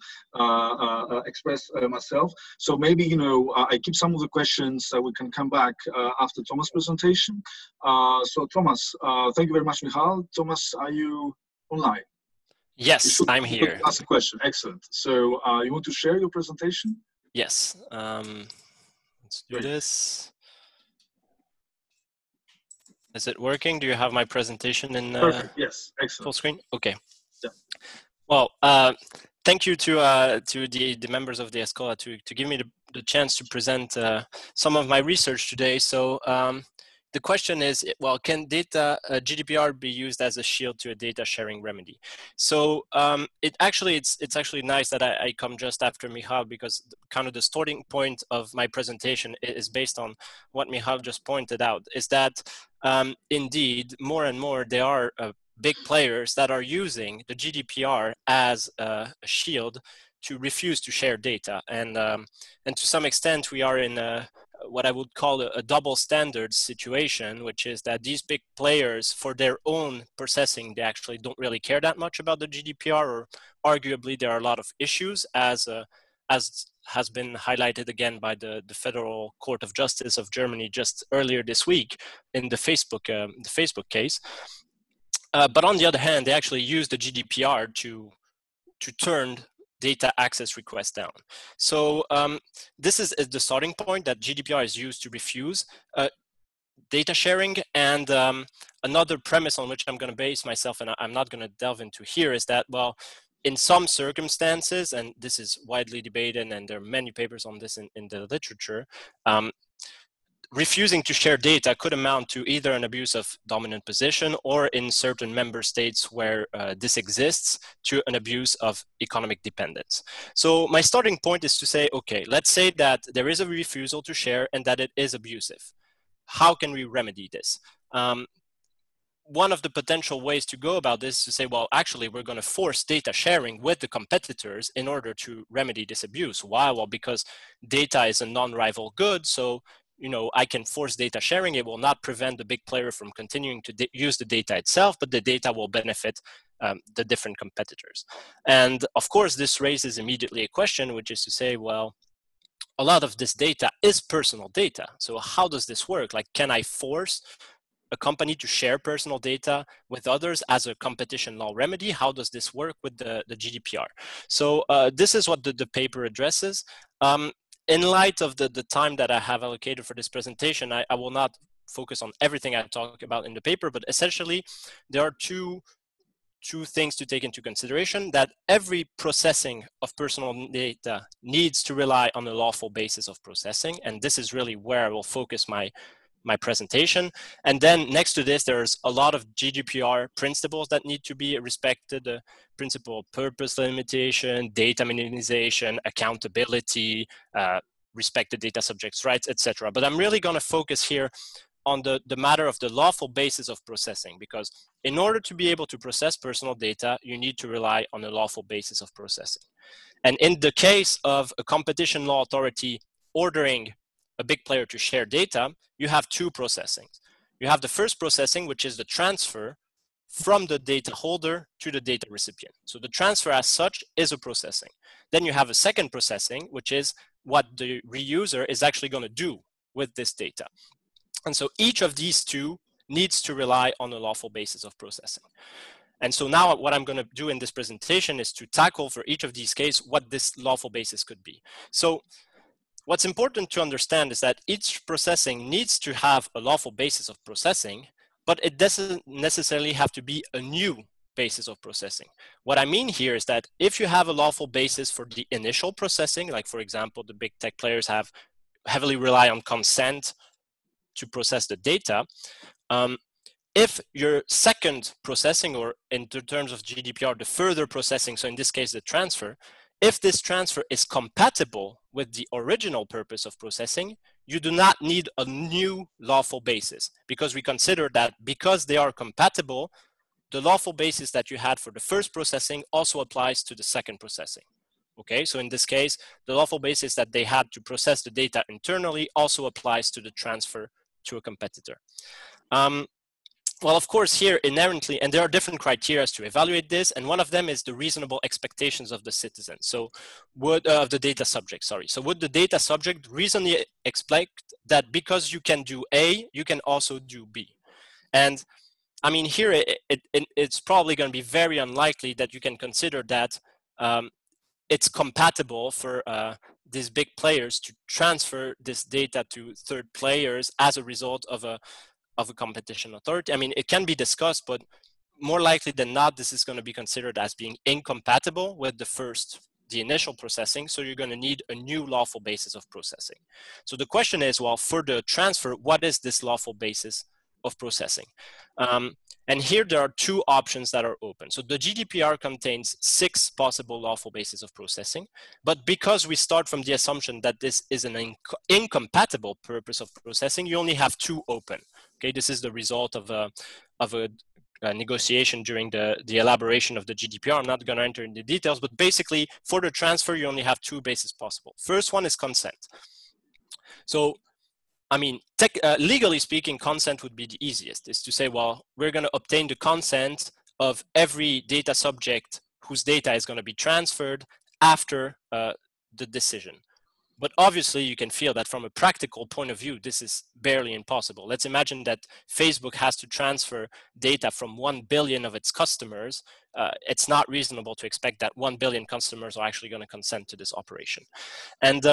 express myself. So maybe, you know, I keep some of the questions that we can come back after Thomas' presentation. So Thomas, thank you very much, Michal. Thomas, are you online? Yes, I'm here. Ask a question. Excellent. So you want to share your presentation? Yes. Let's do this. Is it working? Do you have my presentation in Perfect. Yes. Excellent. Full screen? Okay. Yeah. Well, thank you to the members of the Escola to give me the chance to present some of my research today. So the question is, well, can GDPR be used as a shield to a data sharing remedy? So it's actually nice that I come just after Michal, because kind of the starting point of my presentation is based on what Michal just pointed out, is that indeed more and more there are big players that are using the GDPR as a shield to refuse to share data, and to some extent we are in what I would call a double standard situation, which is that these big players, for their own processing, they actually don't really care that much about the GDPR, or arguably there are a lot of issues, as has been highlighted again by the Federal Court of Justice of Germany just earlier this week in the Facebook case. But on the other hand, they actually use the GDPR to turn data access requests down. So this is the starting point, that GDPR is used to refuse data sharing. And another premise on which I'm going to base myself, and I'm not going to delve into here, is that, well, in some circumstances, and this is widely debated, and there are many papers on this in the literature, refusing to share data could amount to either an abuse of dominant position, or in certain member states where this exists, to an abuse of economic dependence. So my starting point is to say, okay, let's say that there is a refusal to share and that it is abusive. How can we remedy this? One of the potential ways to go about this is to say, well, actually, we're going to force data sharing with the competitors in order to remedy this abuse. Why? Well, because data is a non-rival good, so you know, I can force data sharing. It will not prevent the big player from continuing to use the data itself, but the data will benefit the different competitors. And of course, this raises immediately a question, which is to say, well, a lot of this data is personal data. So how does this work? Like, can I force a company to share personal data with others as a competition law remedy? How does this work with the GDPR? So this is what the paper addresses. in light of the time that I have allocated for this presentation, I will not focus on everything I talk about in the paper, but essentially there are two things to take into consideration: that every processing of personal data needs to rely on a lawful basis of processing. And this is really where I will focus my presentation. And then next to this, there's a lot of GDPR principles that need to be respected: the principle of purpose limitation, data minimization, accountability, respect the data subject's rights, etc. But I'm really going to focus here on the matter of the lawful basis of processing, because in order to be able to process personal data, you need to rely on a lawful basis of processing. And in the case of a competition law authority ordering a big player to share data, you have two processings. You have the first processing, which is the transfer from the data holder to the data recipient. So the transfer as such is a processing. Then you have a second processing, which is what the reuser is actually going to do with this data. And so each of these two needs to rely on a lawful basis of processing. And so now what I'm going to do in this presentation is to tackle for each of these cases what this lawful basis could be. So what's important to understand is that each processing needs to have a lawful basis of processing, but it doesn't necessarily have to be a new basis of processing. What I mean here is that if you have a lawful basis for the initial processing, like for example, the big tech players have heavily rely on consent to process the data, if your second processing, or in terms of GDPR, the further processing, so in this case, the transfer, if this transfer is compatible with the original purpose of processing, you do not need a new lawful basis, because we consider that because they are compatible, the lawful basis that you had for the first processing also applies to the second processing. Okay, so in this case, the lawful basis that they had to process the data internally also applies to the transfer to a competitor. Well, of course, here inherently, and there are different criteria to evaluate this, and one of them is the reasonable expectations of the citizen. So would the data subject, sorry. So would the data subject reasonably expect that because you can do A, you can also do B? And I mean, here it's probably going to be very unlikely that you can consider that it's compatible for these big players to transfer this data to third players as a result of a competition authority. I mean, it can be discussed, but more likely than not, this is going to be considered as being incompatible with the initial processing. So you're going to need a new lawful basis of processing. So the question is, well, for the transfer, what is this lawful basis of processing? And here there are two options that are open. So the GDPR contains 6 possible lawful bases of processing, but because we start from the assumption that this is an incompatible purpose of processing, you only have 2 open. Okay, this is the result of a negotiation during the elaboration of the GDPR. I'm not going to enter into the details, but basically for the transfer, you only have 2 bases possible. First one is consent. So I mean, legally speaking, consent would be the easiest, is to say, well, we're going to obtain the consent of every data subject whose data is going to be transferred after the decision. But obviously, you can feel that from a practical point of view, this is barely impossible. Let's imagine that Facebook has to transfer data from 1 billion of its customers. It's not reasonable to expect that 1 billion customers are actually going to consent to this operation. And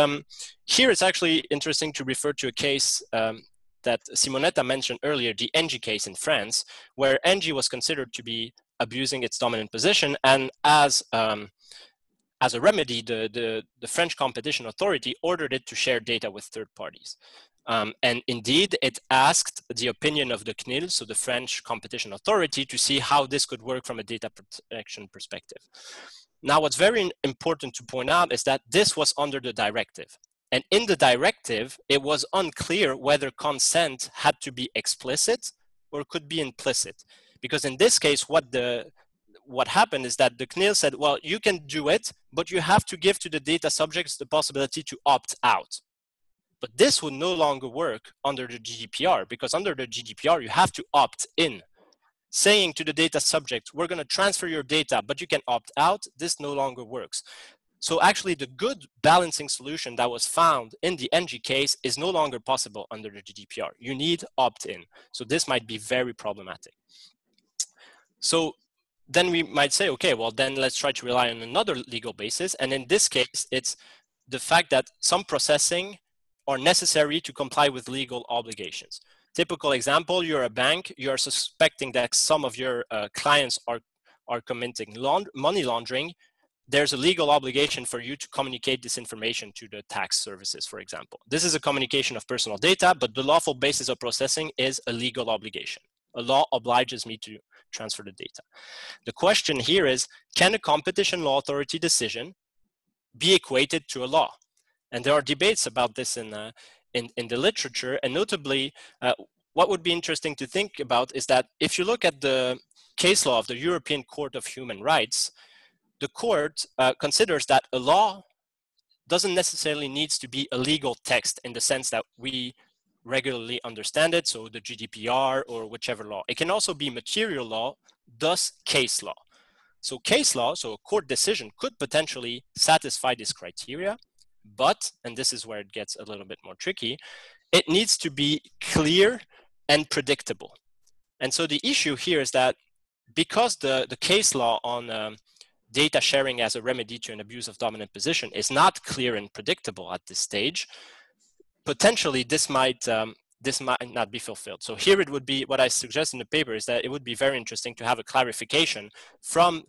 here it's actually interesting to refer to a case that Simonetta mentioned earlier, the Engie case in France, where Engie was considered to be abusing its dominant position, and as a remedy, the French Competition Authority ordered it to share data with third parties. And indeed, it asked the opinion of the CNIL, so the French Competition Authority, to see how this could work from a data protection perspective. Now, what's very important to point out is that this was under the directive. And in the directive, it was unclear whether consent had to be explicit or could be implicit. Because in this case, what happened is that the CNIL said, well, you can do it, but you have to give to the data subjects the possibility to opt out. But this would no longer work under the GDPR, because under the GDPR, you have to opt in. Saying to the data subject, we're going to transfer your data, but you can opt out, this no longer works. So actually, the good balancing solution that was found in the Engie case is no longer possible under the GDPR. You need opt-in. So this might be very problematic. So then we might say, okay, well, then let's try to rely on another legal basis. And in this case, it's the fact that some processing are necessary to comply with legal obligations. Typical example, you're a bank, you're suspecting that some of your clients are committing money laundering. There's a legal obligation for you to communicate this information to the tax services, for example. This is a communication of personal data, but the lawful basis of processing is a legal obligation. A law obliges me to transfer the data. The question here is, can a competition law authority decision be equated to a law? And there are debates about this in the literature, and notably, what would be interesting to think about is that if you look at the case law of the European Court of Human Rights, the court considers that a law doesn't necessarily need to be a legal text in the sense that we regularly understand it, so the GDPR or whichever law. It can also be material law, thus case law. So case law, so a court decision could potentially satisfy this criteria, but, and this is where it gets a little bit more tricky, it needs to be clear and predictable. And so the issue here is that because the case law on data sharing as a remedy to an abuse of dominant position is not clear and predictable at this stage, potentially this might not be fulfilled. So here it would be, what I suggest in the paper is that it would be very interesting to have a clarification from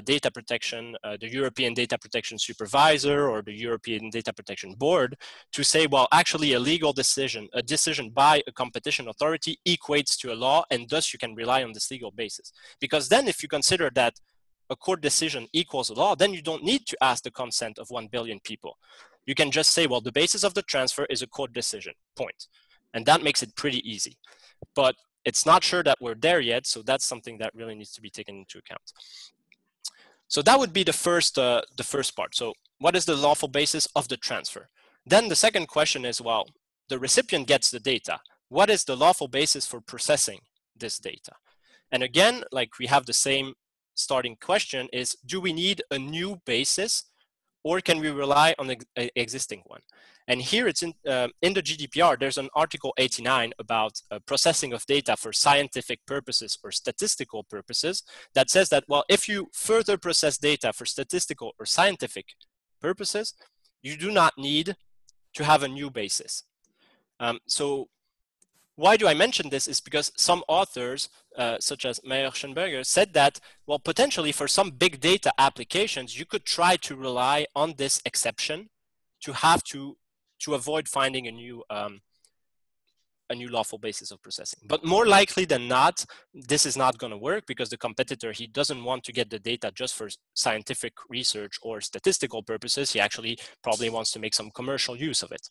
data protection, the European Data Protection Supervisor or the European Data Protection Board to say, well, actually a legal decision, a decision by a competition authority equates to a law, and thus you can rely on this legal basis. Because then if you consider that a court decision equals a law, then you don't need to ask the consent of 1 billion people. You can just say, well, the basis of the transfer is a court decision, point. And that makes it pretty easy. But it's not sure that we're there yet, so that's something that really needs to be taken into account. So that would be the first part. So what is the lawful basis of the transfer? Then the second question is, well, the recipient gets the data. What is the lawful basis for processing this data? And again, like we have the same starting question is, do we need a new basis or can we rely on the existing one? And here it's in the GDPR, there's an Article 89 about processing of data for scientific purposes or statistical purposes that says that, well, if you further process data for statistical or scientific purposes, you do not need to have a new basis. So why do I mention this is because some authors, such as Meyer-Schenberger, said that, well, potentially for some big data applications, you could try to rely on this exception to have to avoid finding a new lawful basis of processing. But more likely than not, this is not going to work because the competitor, he doesn't want to get the data just for scientific research or statistical purposes. He actually probably wants to make some commercial use of it.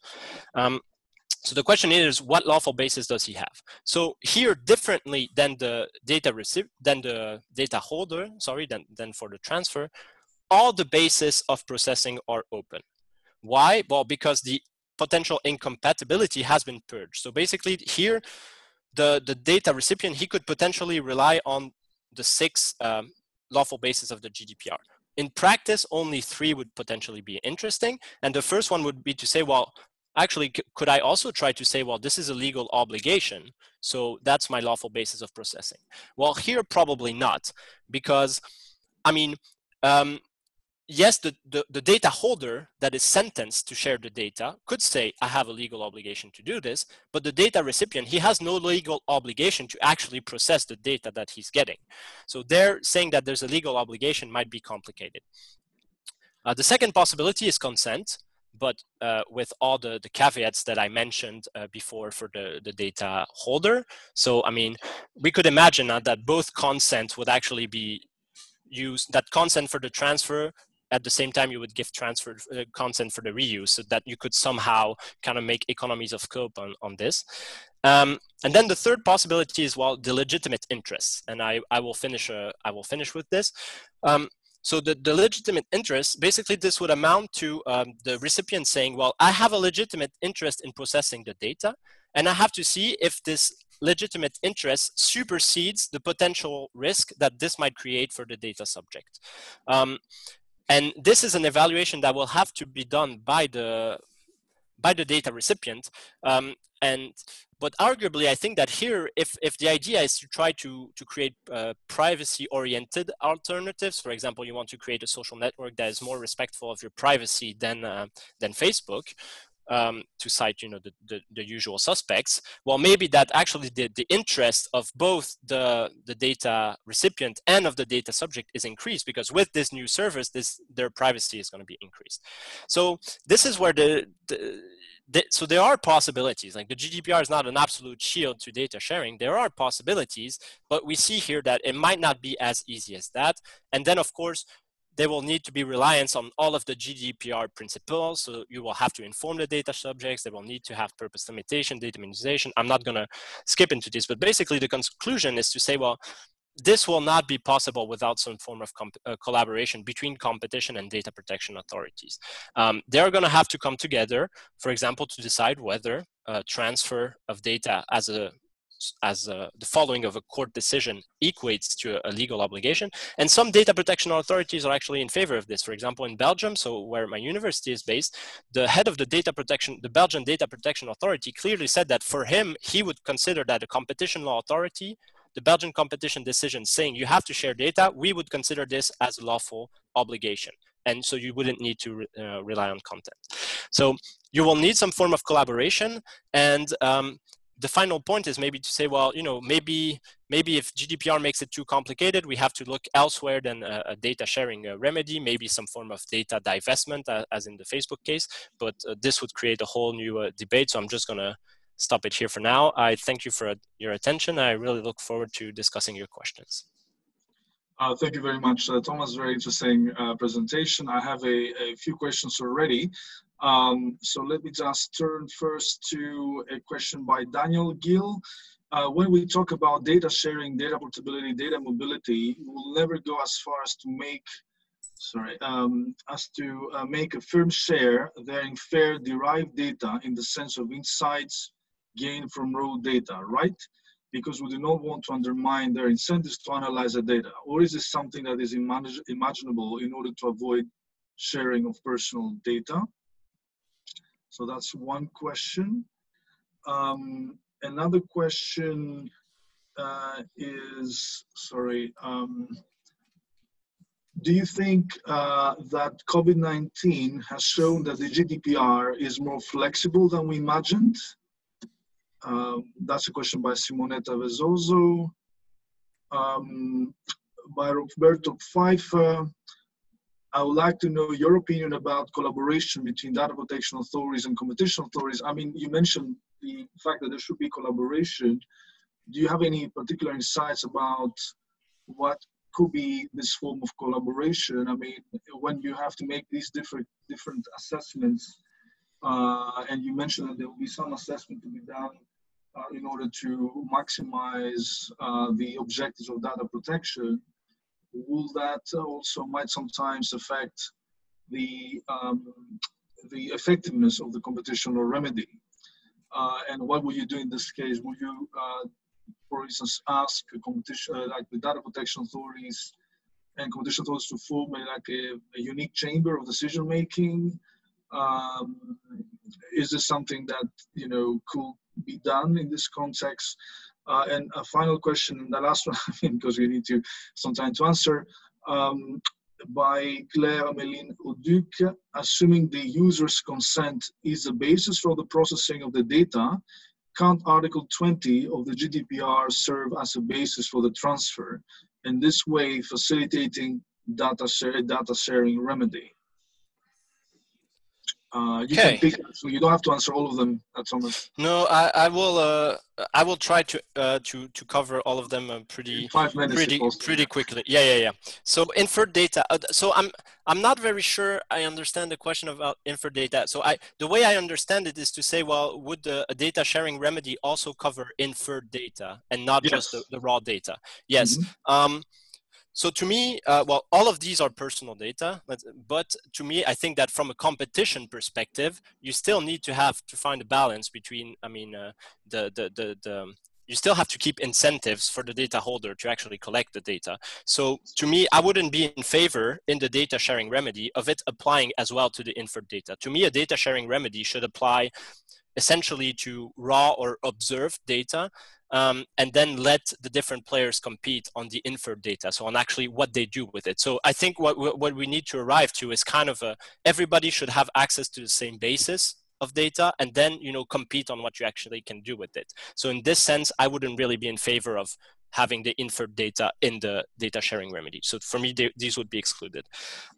So the question is, what lawful basis does he have? So here, differently than the data holder, than for the transfer, all the bases of processing are open. Why? Well, because the potential incompatibility has been purged. So basically here, the data recipient, he could potentially rely on the 6 lawful bases of the GDPR. In practice, only 3 would potentially be interesting. And the first one would be to say, well, actually, could I also try to say, well, this is a legal obligation, so that's my lawful basis of processing? Well, here probably not, because, I mean, yes, the data holder that is sentenced to share the data could say, I have a legal obligation to do this, but the data recipient, he has no legal obligation to actually process the data that he's getting. So they're saying that there's a legal obligation might be complicated. The second possibility is consent, but with all the caveats that I mentioned before for the data holder. So, I mean, we could imagine that both consent would actually be used, that consent for the transfer, at the same time you would give transfer consent for the reuse, so that you could somehow kind of make economies of scope on this. And then the third possibility is, well, the legitimate interests. And I will finish with this. So the legitimate interest, basically this would amount to the recipient saying, well, I have a legitimate interest in processing the data, and I have to see if this legitimate interest supersedes the potential risk that this might create for the data subject. And this is an evaluation that will have to be done by the data recipient. And But arguably, I think that here, if the idea is to try to create privacy-oriented alternatives, for example, you want to create a social network that is more respectful of your privacy than Facebook, to cite, you know, the usual suspects, well, maybe that actually the interest of both the data recipient and of the data subject is increased, because with this new service, their privacy is going to be increased. So this is where so there are possibilities. Like, the GDPR is not an absolute shield to data sharing. There are possibilities, but we see here that it might not be as easy as that. And then, of course, there will need to be reliance on all of the GDPR principles. So you will have to inform the data subjects. They will need to have purpose limitation, data minimization. I'm not going to skip into this, but basically the conclusion is to say, well, this will not be possible without some form of collaboration between competition and data protection authorities. They're going to have to come together, for example, to decide whether transfer of data as the following of a court decision equates to a legal obligation. And some data protection authorities are actually in favor of this. For example, in Belgium, so where my university is based, the head of the Belgian Data Protection Authority clearly said that for him, he would consider that a competition law authority, the Belgian competition decision saying you have to share data, we would consider this as a lawful obligation. And so you wouldn't need to rely on content. So you will need some form of collaboration. And the final point is maybe to say, well, you know, maybe if GDPR makes it too complicated, we have to look elsewhere than a data sharing remedy, maybe some form of data divestment, as in the Facebook case. But this would create a whole new debate. So I'm just going to stop it here for now. I thank you for your attention. I really look forward to discussing your questions. Thank you very much, Thomas. Very interesting presentation. I have a few questions already. So let me just turn first to a question by Daniel Gill. When we talk about data sharing, data portability, data mobility, we'll never go as far as to make, make a firm share their fair derived data in the sense of insights gained from raw data, right? Because we do not want to undermine their incentives to analyze the data. Or is this something that is imaginable in order to avoid sharing of personal data? So that's one question. Another question is, do you think that COVID-19 has shown that the GDPR is more flexible than we imagined? That's a question by Simonetta Vezoso. By Roberto Pfeiffer. I would like to know your opinion about collaboration between data protection authorities and competition authorities. I mean, you mentioned the fact that there should be collaboration. Do you have any particular insights about what could be this form of collaboration? I mean, when you have to make these different assessments, and you mentioned that there will be some assessment to be done in order to maximize the objectives of data protection, will that also might sometimes affect the effectiveness of the competition or remedy? And what will you do in this case? Will you, for instance, ask a competition, like the data protection authorities and competition authorities to form a unique chamber of decision making? Is this something that, you know, could be done in this context? And a final question, and the last one, because we need some time to answer, by Claire Améline Auduc. Assuming the user's consent is the basis for the processing of the data, can't Article 20 of the GDPR serve as a basis for the transfer, in this way facilitating data sharing remedy? You can pick, so you don't have to answer all of them, Thomas. No, I will try to cover all of them pretty quickly. Yeah. So inferred data. So I'm not very sure I understand the question about inferred data. So the way I understand it is to say, well, would a data sharing remedy also cover inferred data and not just the raw data? Yes. Mm-hmm. So to me, well, all of these are personal data, but to me, I think that from a competition perspective, you still need to find a balance between, I mean, you still have to keep incentives for the data holder to actually collect the data. So to me, I wouldn't be in favor in the data sharing remedy of it applying as well to the inferred data. To me, a data sharing remedy should apply essentially to raw or observed data, and then let the different players compete on the inferred data, so on actually what they do with it. So I think what we need to arrive to is kind of everybody should have access to the same basis of data, and then compete on what you actually can do with it. So in this sense, I wouldn't really be in favor of having the inferred data in the data sharing remedy. So for me, these would be excluded.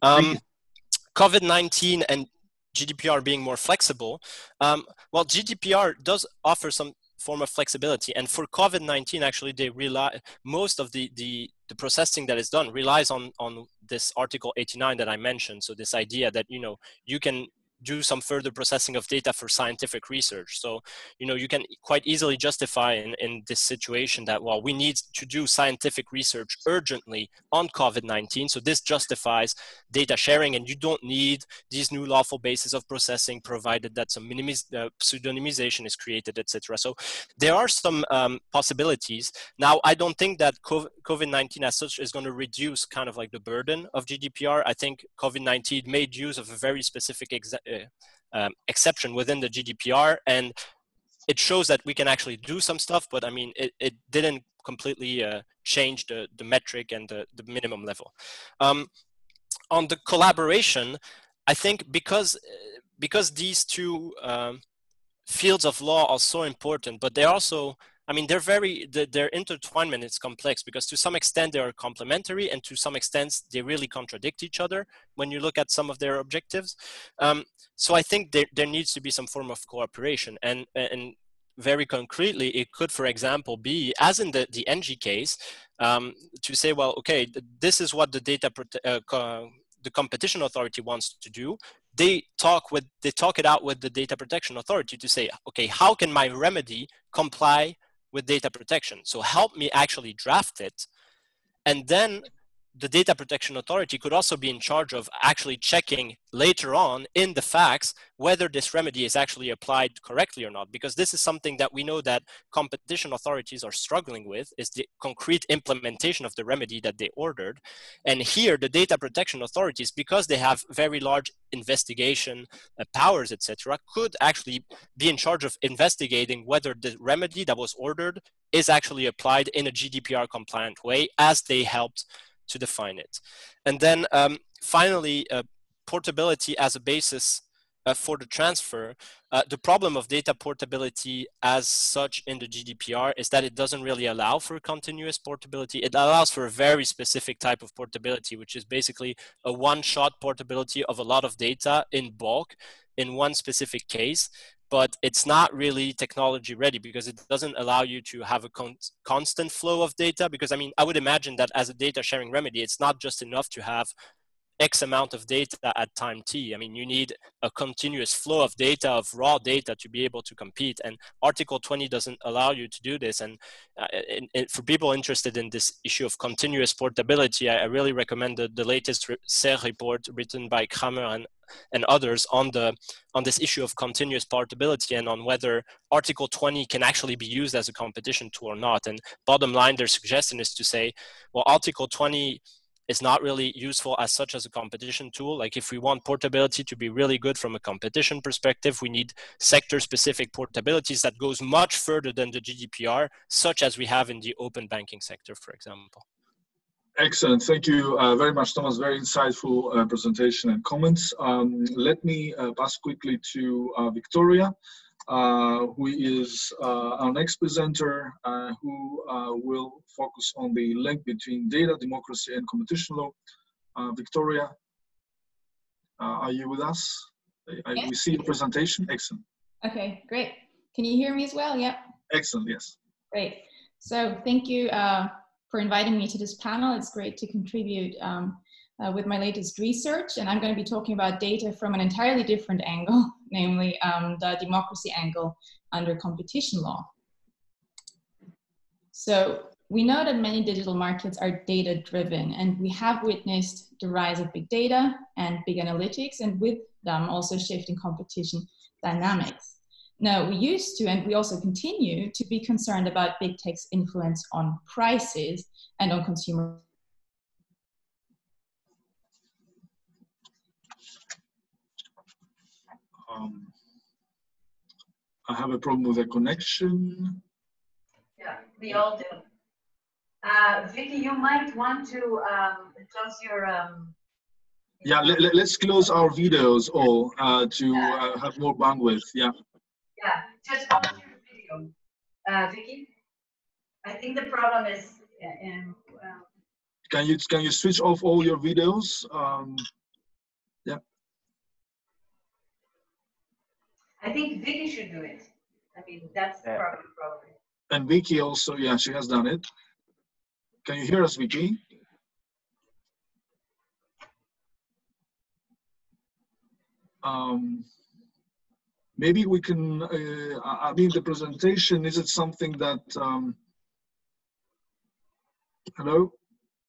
COVID-19 and GDPR being more flexible. Well, GDPR does offer some form of flexibility, and for COVID-19, actually, they rely, most of the processing that is done relies on this Article 89 that I mentioned. So this idea that you can do some further processing of data for scientific research. So, you can quite easily justify in this situation that, well, we need to do scientific research urgently on COVID-19. So this justifies data sharing, and you don't need these new lawful bases of processing, provided that some pseudonymization is created, etc. So there are some possibilities. Now, I don't think that COVID-19 as such is going to reduce kind of like the burden of GDPR. I think COVID-19 made use of a very specific exception within the GDPR, and it shows that we can actually do some stuff, but I mean, it didn't completely change the metric and the minimum level. On the collaboration, I think because these two fields of law are so important, but they're also, I mean, their intertwinement is complex, because to some extent they are complementary, and to some extent they really contradict each other when you look at some of their objectives. So I think there needs to be some form of cooperation, and very concretely, it could, for example, be, as in the NG case, to say, well, okay, this is what the competition authority wants to do. They talk it out with the data protection authority to say, okay, how can my remedy comply with data protection? So help me actually draft it. And then the data protection authority could also be in charge of actually checking later on in the facts whether this remedy is actually applied correctly or not, because this is something that we know that competition authorities are struggling with, is the concrete implementation of the remedy that they ordered. And here the data protection authorities, because they have very large investigation powers, etc., could actually be in charge of investigating whether the remedy that was ordered is actually applied in a GDPR compliant way, as they helped to define it. And then finally, portability as a basis for the transfer. The problem of data portability as such in the GDPR is that it doesn't really allow for continuous portability. It allows for a very specific type of portability, which is basically a one-shot portability of a lot of data in bulk in one specific case. But it's not really technology ready, because it doesn't allow you to have a constant flow of data. Because I mean, I would imagine that as a data sharing remedy, it's not just enough to have X amount of data at time T. I mean, you need a continuous flow of data, of raw data, to be able to compete. And Article 20 doesn't allow you to do this. And for people interested in this issue of continuous portability, I really recommend the latest SER report written by Kramer and others on this issue of continuous portability, and on whether Article 20 can actually be used as a competition tool or not. And bottom line, their suggestion is to say, well, Article 20 is not really useful as such as a competition tool. Like, if we want portability to be really good from a competition perspective, we need sector-specific portabilities that goes much further than the GDPR, such as we have in the open banking sector, for example. Excellent. Thank you very much, Thomas. Very insightful presentation and comments. Let me pass quickly to Victoria, who is our next presenter, who will focus on the link between data, democracy, and competition law. Victoria, are you with us? Yes. We see your presentation. Excellent. Okay, great. Can you hear me as well? Yeah. Excellent, yes. Great. So thank you for inviting me to this panel. It's great to contribute with my latest research, and I'm going to be talking about data from an entirely different angle, namely the democracy angle under competition law. So we know that many digital markets are data-driven, and we have witnessed the rise of big data and big analytics, and with them also shifting competition dynamics. Now, we used to, and we also continue to be concerned about big tech's influence on prices and on consumer. I have a problem with the connection. Yeah, we all do. Vicky, you might want to close your. Yeah, let's close our videos all to have more bandwidth. Yeah. Yeah, just close your video, Vicky. I think the problem is. Can you switch off all your videos? Yeah. I think Vicky should do it. I mean, that's the problem, probably. And Vicky also, yeah, she has done it. Can you hear us, Vicky? Maybe we can, I mean, the presentation, is it something that, hello?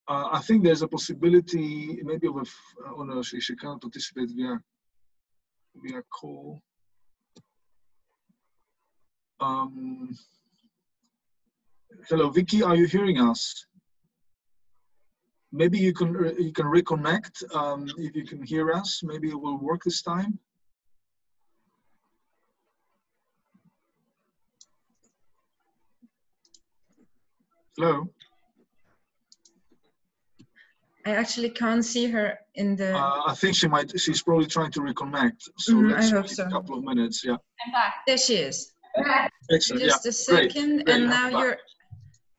I think there's a possibility, maybe of a, oh no, she cannot participate via call. Hello, Vicky, are you hearing us? Maybe you can reconnect if you can hear us. Maybe it will work this time. Hello. I actually can't see her in the. I think she's probably trying to reconnect. So let's wait a couple of minutes. Yeah. I'm back. There she is. Excellent. Just a second, Great. and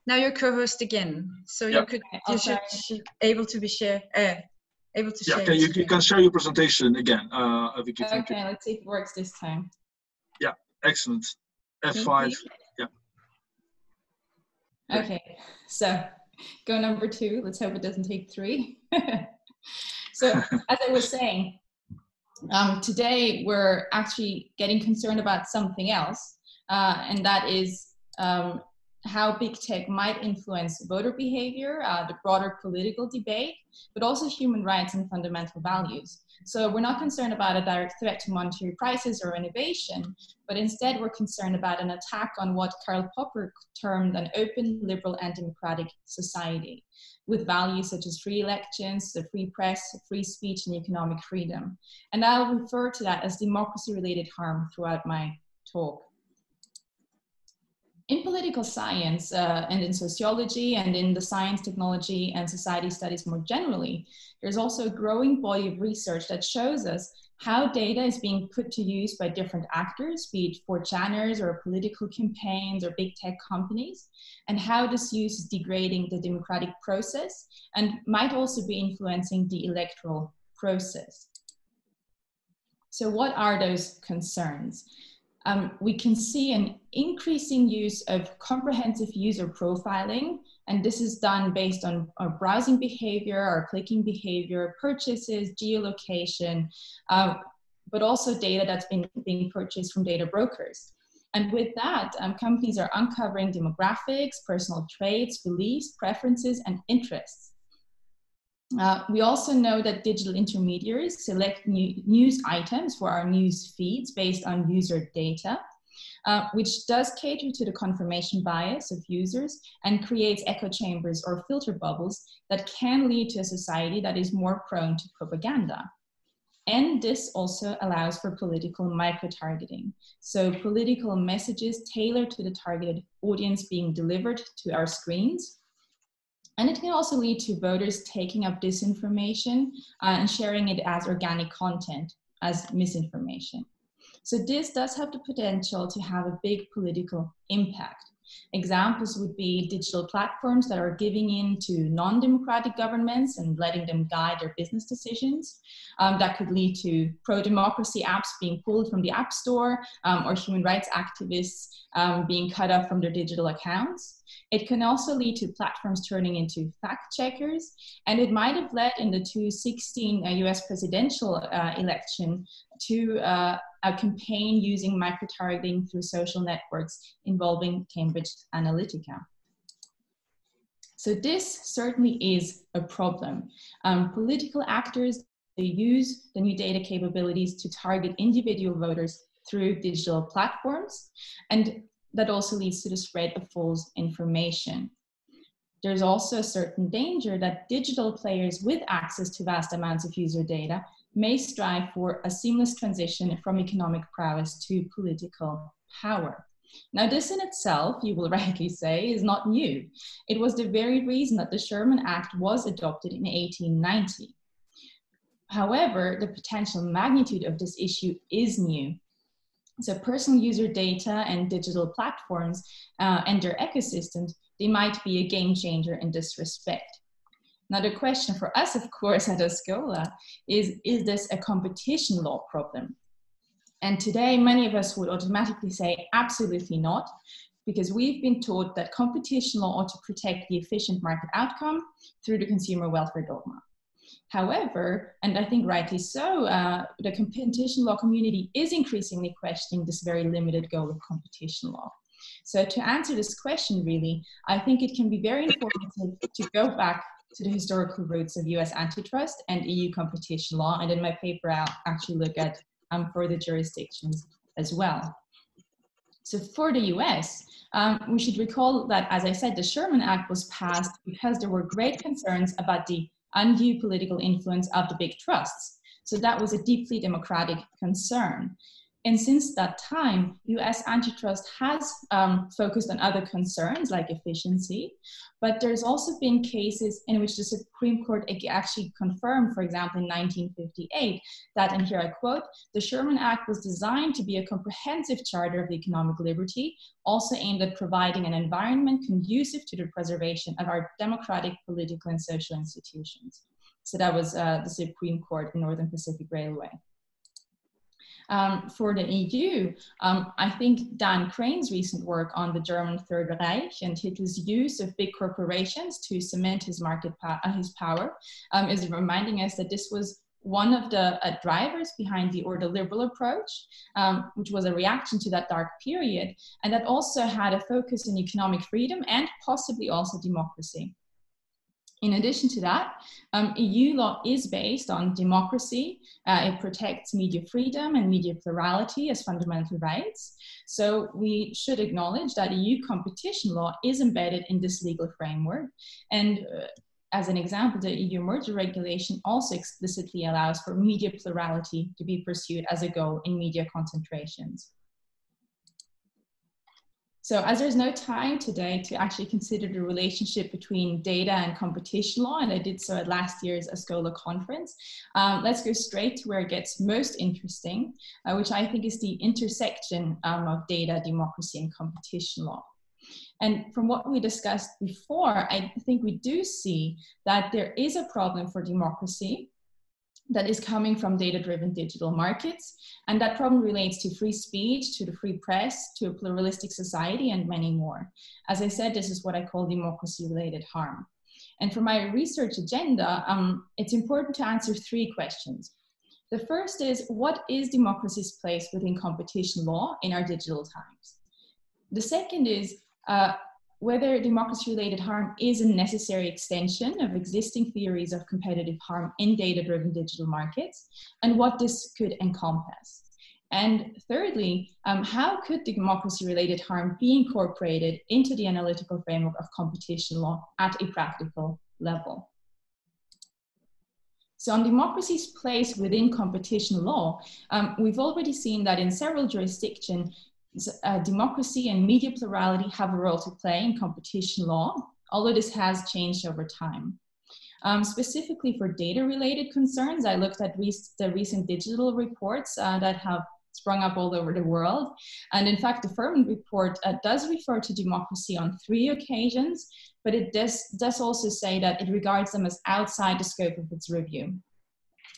now you're co-host again. So you should able to share. Okay, you can share your presentation again. Vicky, okay, let's see if it works this time. Yeah, excellent. F5. Yeah. Okay, so go number 2. Let's hope it doesn't take 3. So as I was saying, today we're actually getting concerned about something else, and that is how big tech might influence voter behavior, the broader political debate, but also human rights and fundamental values. So we're not concerned about a direct threat to monetary prices or innovation, but instead we're concerned about an attack on what Karl Popper termed an open, liberal, and democratic society, with values such as free elections, the free press, free speech, and economic freedom. And I'll refer to that as democracy-related harm throughout my talk. In political science and in sociology and in the science, technology, and society studies more generally, there's also a growing body of research that shows us how data is being put to use by different actors, be it 4chaners or political campaigns or big tech companies, and how this use is degrading the democratic process and might also be influencing the electoral process. So what are those concerns? We can see an increasing use of comprehensive user profiling, and this is done based on our browsing behavior, our clicking behavior, purchases, geolocation, but also data that's being purchased from data brokers. And with that, companies are uncovering demographics, personal traits, beliefs, preferences, and interests. We also know that digital intermediaries select news items for our news feeds based on user data, which does cater to the confirmation bias of users and creates echo chambers or filter bubbles that can lead to a society that is more prone to propaganda. And this also allows for political micro-targeting. So political messages tailored to the targeted audience being delivered to our screens. And it can also lead to voters taking up disinformation and sharing it as organic content, as misinformation. So this does have the potential to have a big political impact. Examples would be digital platforms that are giving in to non-democratic governments and letting them guide their business decisions. That could lead to pro-democracy apps being pulled from the App Store or human rights activists being cut off from their digital accounts. It can also lead to platforms turning into fact checkers, and it might have led in the 2016 US presidential election to a campaign using micro-targeting through social networks involving Cambridge Analytica. So this certainly is a problem. Political actors, they use the new data capabilities to target individual voters through digital platforms, and that also leads to the spread of false information. There's also a certain danger that digital players with access to vast amounts of user data may strive for a seamless transition from economic prowess to political power. Now, this in itself, you will rightly say, is not new. It was the very reason that the Sherman Act was adopted in 1890. However, the potential magnitude of this issue is new. So personal user data and digital platforms and their ecosystems, they might be a game changer in this respect. Now, the question for us, of course, at Escola is this a competition law problem? And today, many of us would automatically say, absolutely not, because we've been taught that competition law ought to protect the efficient market outcome through the consumer welfare dogma. However, and I think rightly so, the competition law community is increasingly questioning this very limited goal of competition law. So to answer this question, really, I think it can be very informative to go back to the historical roots of US antitrust and EU competition law. And in my paper, I'll actually look at further jurisdictions as well. So for the US, we should recall that, as I said, the Sherman Act was passed because there were great concerns about the undue political influence of the big trusts. So that was a deeply democratic concern. And since that time, US antitrust has focused on other concerns like efficiency, but there's also been cases in which the Supreme Court actually confirmed, for example, in 1958, that, and here I quote, the Sherman Act was designed to be a comprehensive charter of economic liberty, also aimed at providing an environment conducive to the preservation of our democratic, political, and social institutions. So that was the Supreme Court in Northern Pacific Railway. For the EU, I think Dan Crane's recent work on the German Third Reich and Hitler's use of big corporations to cement his his power is reminding us that this was one of the drivers behind the ordoliberal approach, which was a reaction to that dark period, and that also had a focus on economic freedom and possibly also democracy. In addition to that, EU law is based on democracy. It protects media freedom and media plurality as fundamental rights. So we should acknowledge that EU competition law is embedded in this legal framework. And as an example, the EU merger regulation also explicitly allows for media plurality to be pursued as a goal in media concentrations. So as there's no time today to actually consider the relationship between data and competition law, and I did so at last year's Escola conference, let's go straight to where it gets most interesting, which I think is the intersection of data, democracy, and competition law. And from what we discussed before, I think we do see that there is a problem for democracy that is coming from data-driven digital markets. And that problem relates to free speech, to the free press, to a pluralistic society, and many more. As I said, this is what I call democracy-related harm. And for my research agenda, it's important to answer three questions. The first is, what is democracy's place within competition law in our digital times? The second is, whether democracy-related harm is a necessary extension of existing theories of competitive harm in data-driven digital markets, and what this could encompass. And thirdly, how could democracy-related harm be incorporated into the analytical framework of competition law at a practical level? So on democracy's place within competition law, we've already seen that in several jurisdictions, democracy and media plurality have a role to play in competition law, although this has changed over time. Specifically for data-related concerns, I looked at the recent digital reports that have sprung up all over the world. And in fact, the Furman report does refer to democracy on 3 occasions, but it does also say that it regards them as outside the scope of its review.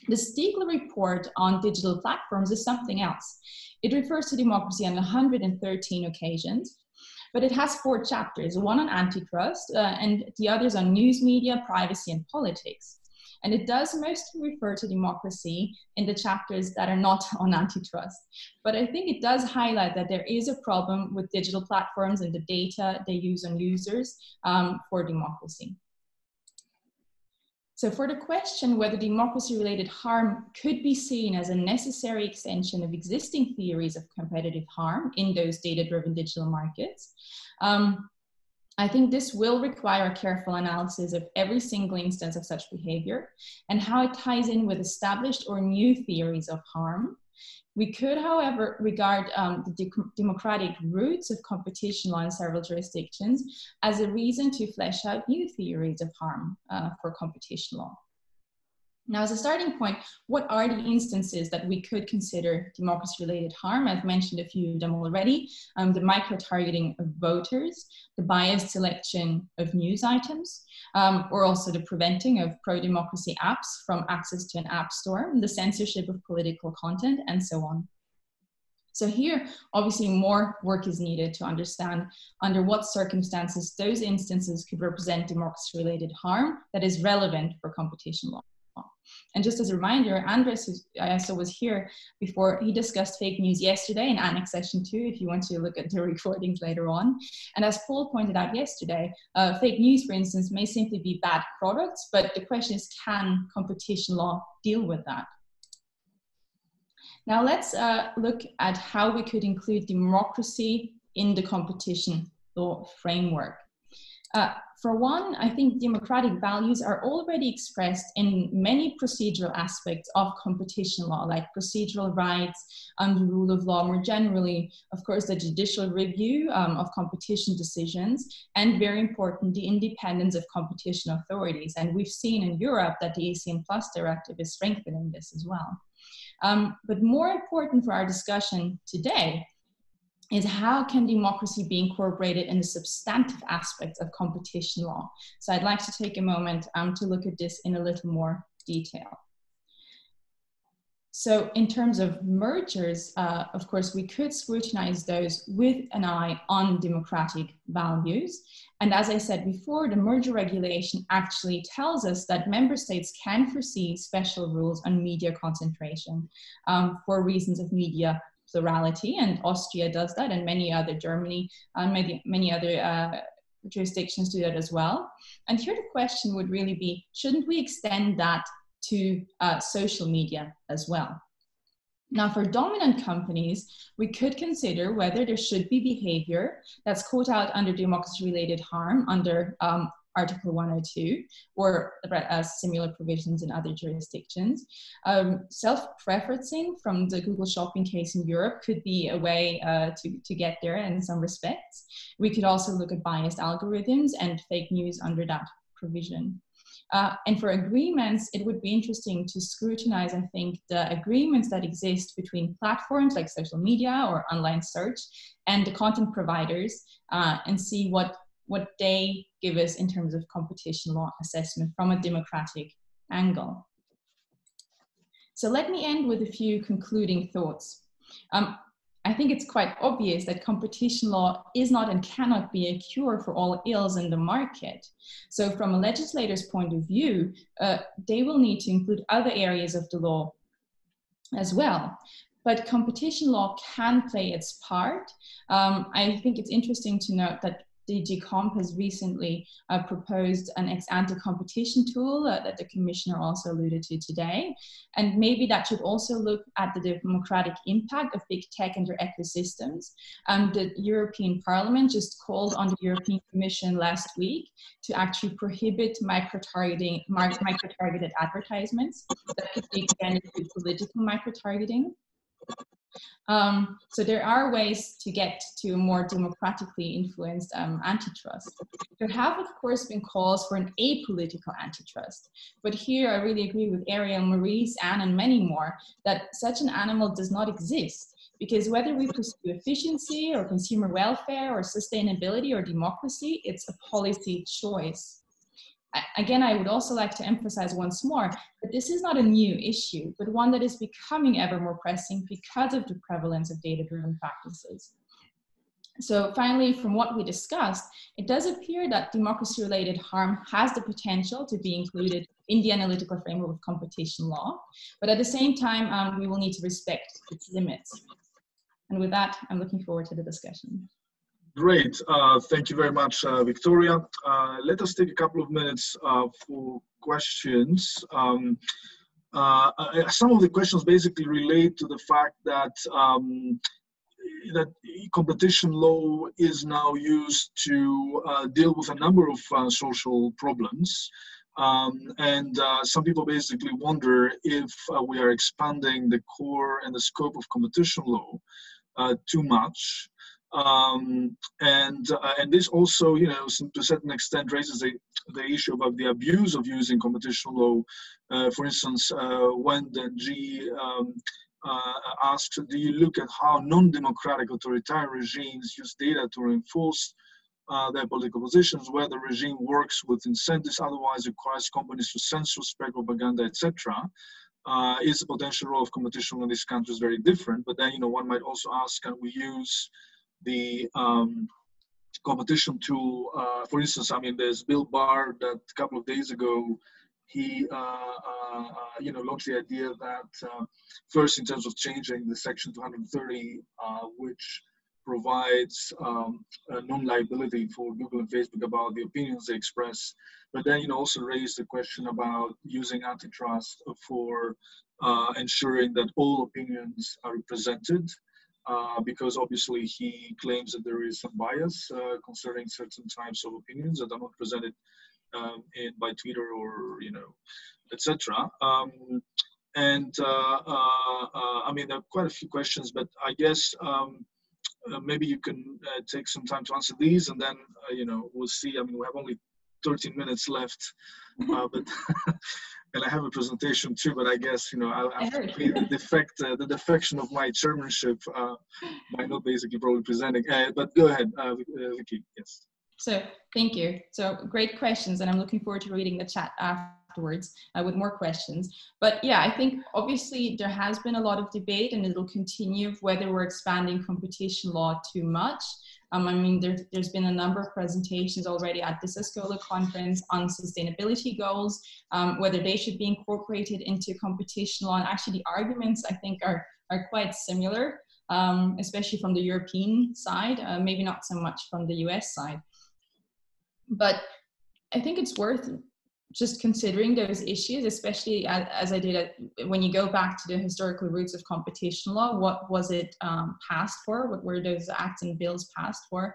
The Stiegler report on digital platforms is something else. It refers to democracy on 113 occasions, but it has 4 chapters, one on antitrust and the others on news media, privacy, and politics. And it does mostly refer to democracy in the chapters that are not on antitrust. But I think it does highlight that there is a problem with digital platforms and the data they use on users for democracy. So for the question whether democracy-related harm could be seen as a necessary extension of existing theories of competitive harm in those data-driven digital markets, I think this will require a careful analysis of every single instance of such behavior and how it ties in with established or new theories of harm, We could, however, regard the democratic roots of competition law in several jurisdictions as a reason to flesh out new theories of harm for competition law. Now, as a starting point, what are the instances that we could consider democracy-related harm? I've mentioned a few of them already. The micro-targeting of voters, the biased selection of news items, or also the preventing of pro-democracy apps from access to an app store, the censorship of political content, and so on. So here, obviously, more work is needed to understand under what circumstances those instances could represent democracy-related harm that is relevant for competition law. And just as a reminder, Andres, who I also was here before, he discussed fake news yesterday in Annex Session 2, if you want to look at the recordings later on. And as Paul pointed out yesterday, fake news, for instance, may simply be bad products, but the question is, can competition law deal with that? Now let's look at how we could include democracy in the competition law framework. For one, I think democratic values are already expressed in many procedural aspects of competition law, like procedural rights, the rule of law more generally, of course, the judicial review of competition decisions, and very important, the independence of competition authorities. And we've seen in Europe that the ACN Plus directive is strengthening this as well. But more important for our discussion today is how can democracy be incorporated in the substantive aspects of competition law? So I'd like to take a moment to look at this in a little more detail. So in terms of mergers, of course, we could scrutinize those with an eye on democratic values. And as I said before, the merger regulation actually tells us that member states can foresee special rules on media concentration for reasons of media plurality, and Austria does that, and many other, Germany, and many other jurisdictions do that as well. And here the question would really be, shouldn't we extend that to social media as well? Now, for dominant companies, we could consider whether there should be behavior that's caught out under democracy-related harm under Article 102 or similar provisions in other jurisdictions. Self-preferencing from the Google shopping case in Europe could be a way to get there in some respects. We could also look at biased algorithms and fake news under that provision. And for agreements, it would be interesting to scrutinize, I think, the agreements that exist between platforms like social media or online search and the content providers and see what they give us in terms of competition law assessment from a democratic angle. So let me end with a few concluding thoughts. I think it's quite obvious that competition law is not and cannot be a cure for all ills in the market. So from a legislator's point of view, they will need to include other areas of the law as well. But competition law can play its part. I think it's interesting to note that DG Comp has recently proposed an ex-ante competition tool that the Commissioner also alluded to today. And maybe that should also look at the democratic impact of big tech and their ecosystems. The European Parliament just called on the European Commission last week to actually prohibit micro-targeted advertisements that could be extended to political micro-targeting. So there are ways to get to a more democratically influenced antitrust. There have, of course, been calls for an apolitical antitrust. But here I really agree with Ariel, Maurice, Anne, and many more that such an animal does not exist. Because whether we pursue efficiency or consumer welfare or sustainability or democracy, it's a policy choice. Again, I would also like to emphasize once more that this is not a new issue, but one that is becoming ever more pressing because of the prevalence of data-driven practices. So finally, from what we discussed, it does appear that democracy-related harm has the potential to be included in the analytical framework of competition law, but at the same time, we will need to respect its limits. And with that, I'm looking forward to the discussion. Great. Thank you very much, Victoria. Let us take a couple of minutes for questions. Some of the questions basically relate to the fact that that competition law is now used to deal with a number of social problems. Some people basically wonder if we are expanding the core and the scope of competition law too much. And this also, you know, to a certain extent raises the issue about the abuse of using competition law. For instance, when the G asks, do you look at how non-democratic authoritarian regimes use data to reinforce their political positions, where the regime works with incentives, otherwise requires companies to censor, spread propaganda, etc. Is the potential role of competition in these countries very different? But then, you know, one might also ask, can we use the competition tool? For instance, I mean, there's Bill Barr that a couple of days ago, he you know, launched the idea that first, in terms of changing the section 230, which provides non-liability for Google and Facebook about the opinions they express, but then, you know, also raised the question about using antitrust for ensuring that all opinions are represented, because obviously he claims that there is some bias concerning certain types of opinions that are not presented by Twitter or, you know, etc. I mean, there are quite a few questions, but I guess maybe you can take some time to answer these, and then you know, we'll see. I mean, we have only 13 minutes left, but and I have a presentation too. But I guess, you know, I'll have to pay the defection of my chairmanship by not basically probably presenting. But go ahead, Vicky. Yes. So thank you. So great questions, and I'm looking forward to reading the chat afterwards with more questions. But yeah, I think obviously there has been a lot of debate, and it will continue of whether we're expanding competition law too much. I mean, there's been a number of presentations already at this ESCOLA conference on sustainability goals, whether they should be incorporated into competition law. And actually the arguments, I think, are quite similar, especially from the European side, maybe not so much from the US side. But I think it's worth just considering those issues, especially as I did when you go back to the historical roots of competition law. What was it passed for? What were those acts and bills passed for?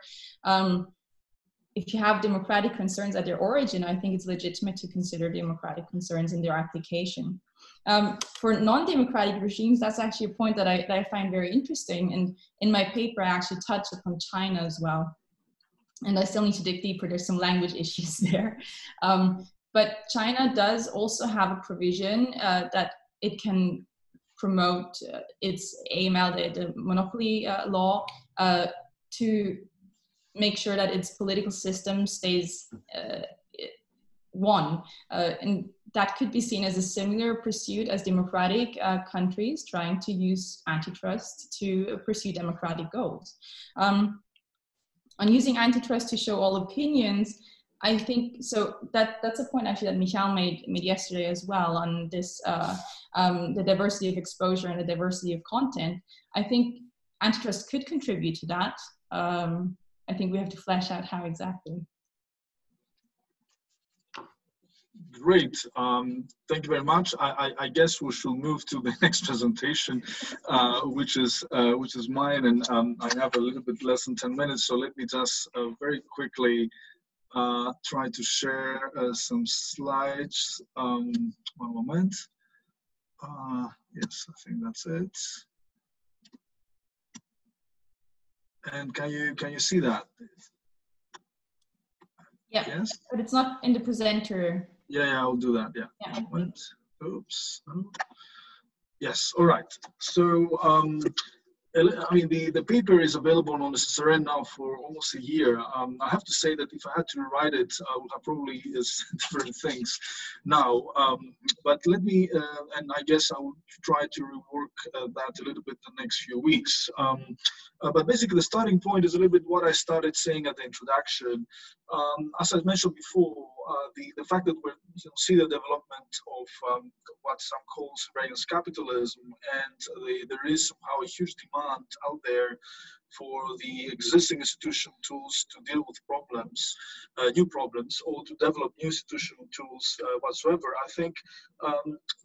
If you have democratic concerns at their origin, I think it's legitimate to consider democratic concerns in their application. For non-democratic regimes, that's actually a point that I find very interesting. And in my paper, I actually touched upon China as well. And I still need to dig deeper. There's some language issues there. But China does also have a provision that it can promote its AML, the monopoly law, to make sure that its political system stays one. And that could be seen as a similar pursuit as democratic countries trying to use antitrust to pursue democratic goals. On using antitrust to show all opinions, I think, so that's a point actually that Michal made yesterday as well on this, the diversity of exposure and the diversity of content. I think antitrust could contribute to that. I think we have to flesh out how exactly. Great, thank you very much. I guess we should move to the next presentation, which is mine, and I have a little bit less than 10 minutes, so let me just very quickly try to share some slides. One moment. Yes, I think that's it. And can you see that? Yeah. Yes. But it's not in the presenter. Yeah, I'll do that. Yeah. Moment. Oops. Yes. All right. So I mean, the paper is available on the CSRN now for almost a year. I have to say that if I had to rewrite it, I would have probably different things now. But let me, and I guess I will try to rework that a little bit the next few weeks. But basically, the starting point is a little bit what I started saying at the introduction. As I mentioned before, the fact that we see the development of what some call surveillance capitalism, and there is somehow a huge demand out there for the existing institutional tools to deal with problems, new problems, or to develop new institutional tools whatsoever. I think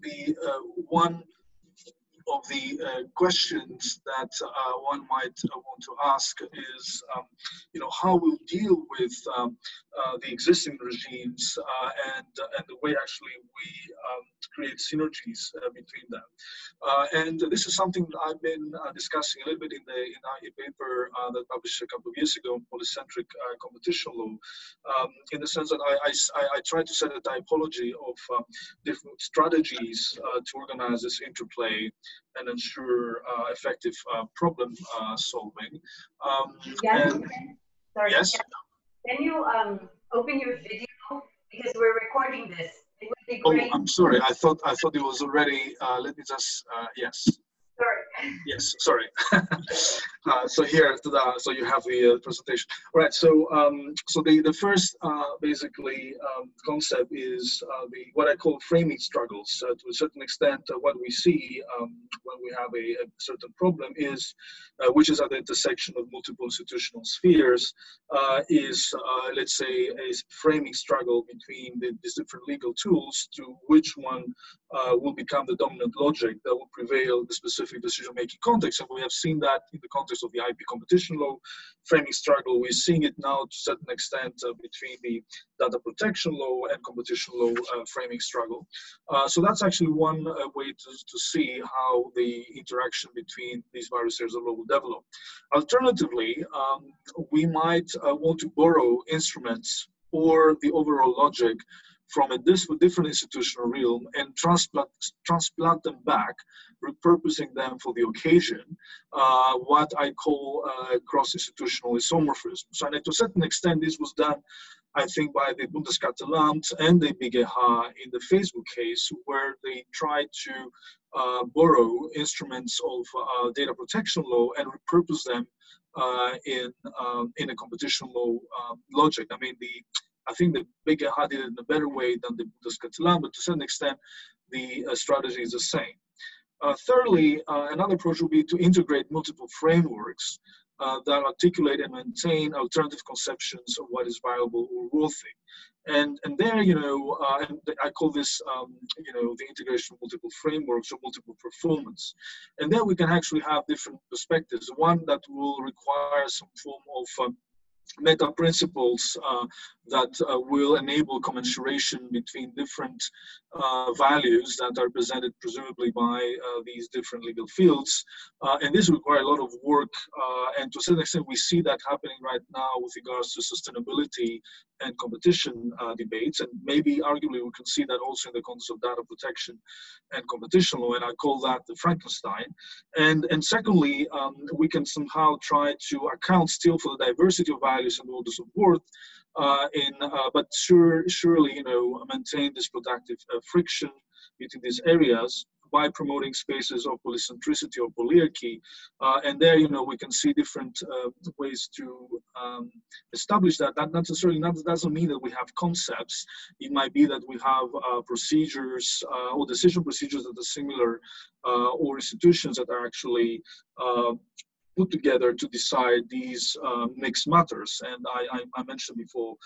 the one questions that one might want to ask is, how we'll deal with the existing regimes and the way actually we create synergies between them. And this is something that I've been discussing a little bit in a paper that published a couple of years ago on polycentric competition law, in the sense that I tried to set a typology of different strategies to organize this interplay and ensure effective problem solving. Sorry. Yes? Can you open your video, because we're recording this? It would be great. Oh, I'm sorry. I thought it was already. Let me just. Yes. Sorry. Yes. Sorry. So here, so you have the presentation. All right. So the first basically concept is what I call framing struggles. To a certain extent, what we see when we have a certain problem is, which is at the intersection of multiple institutional spheres, is let's say a framing struggle between these different legal tools to which one will become the dominant logic that will prevail in the specific decision-making context. And we have seen that in the context of the IP competition law framing struggle. We're seeing it now to a certain extent between the data protection law and competition law framing struggle. So that's actually one way to see how the interaction between these various areas of law will develop. Alternatively, we might want to borrow instruments or the overall logic from a different institutional realm and transplant them back, repurposing them for the occasion, what I call cross-institutional isomorphism. So to a certain extent, this was done, I think, by the Bundeskartellamt and the BGH in the Facebook case, where they tried to borrow instruments of data protection law and repurpose them in a competition law logic. I think the BGH did it in a better way than the Bundeskartellamt, but to a certain extent, the strategy is the same. Thirdly, another approach would be to integrate multiple frameworks that articulate and maintain alternative conceptions of what is viable or worthy. And there, and I call this, the integration of multiple frameworks or multiple performance. And there we can actually have different perspectives. One that will require some form of meta principles that will enable commensuration between different values that are presented presumably by these different legal fields. And this requires a lot of work, and to a certain extent we see that happening right now with regards to sustainability and competition debates, and maybe arguably we can see that also in the context of data protection and competition law, and I call that the Frankenstein. And secondly, we can somehow try to account still for the diversity of values and orders of worth, but surely maintain this productive friction between these areas by promoting spaces of polycentricity or polyarchy. And there, we can see different ways to establish that. That doesn't mean that we have concepts. It might be that we have procedures or decision procedures that are similar, or institutions that are actually put together to decide these mixed matters. And I mentioned before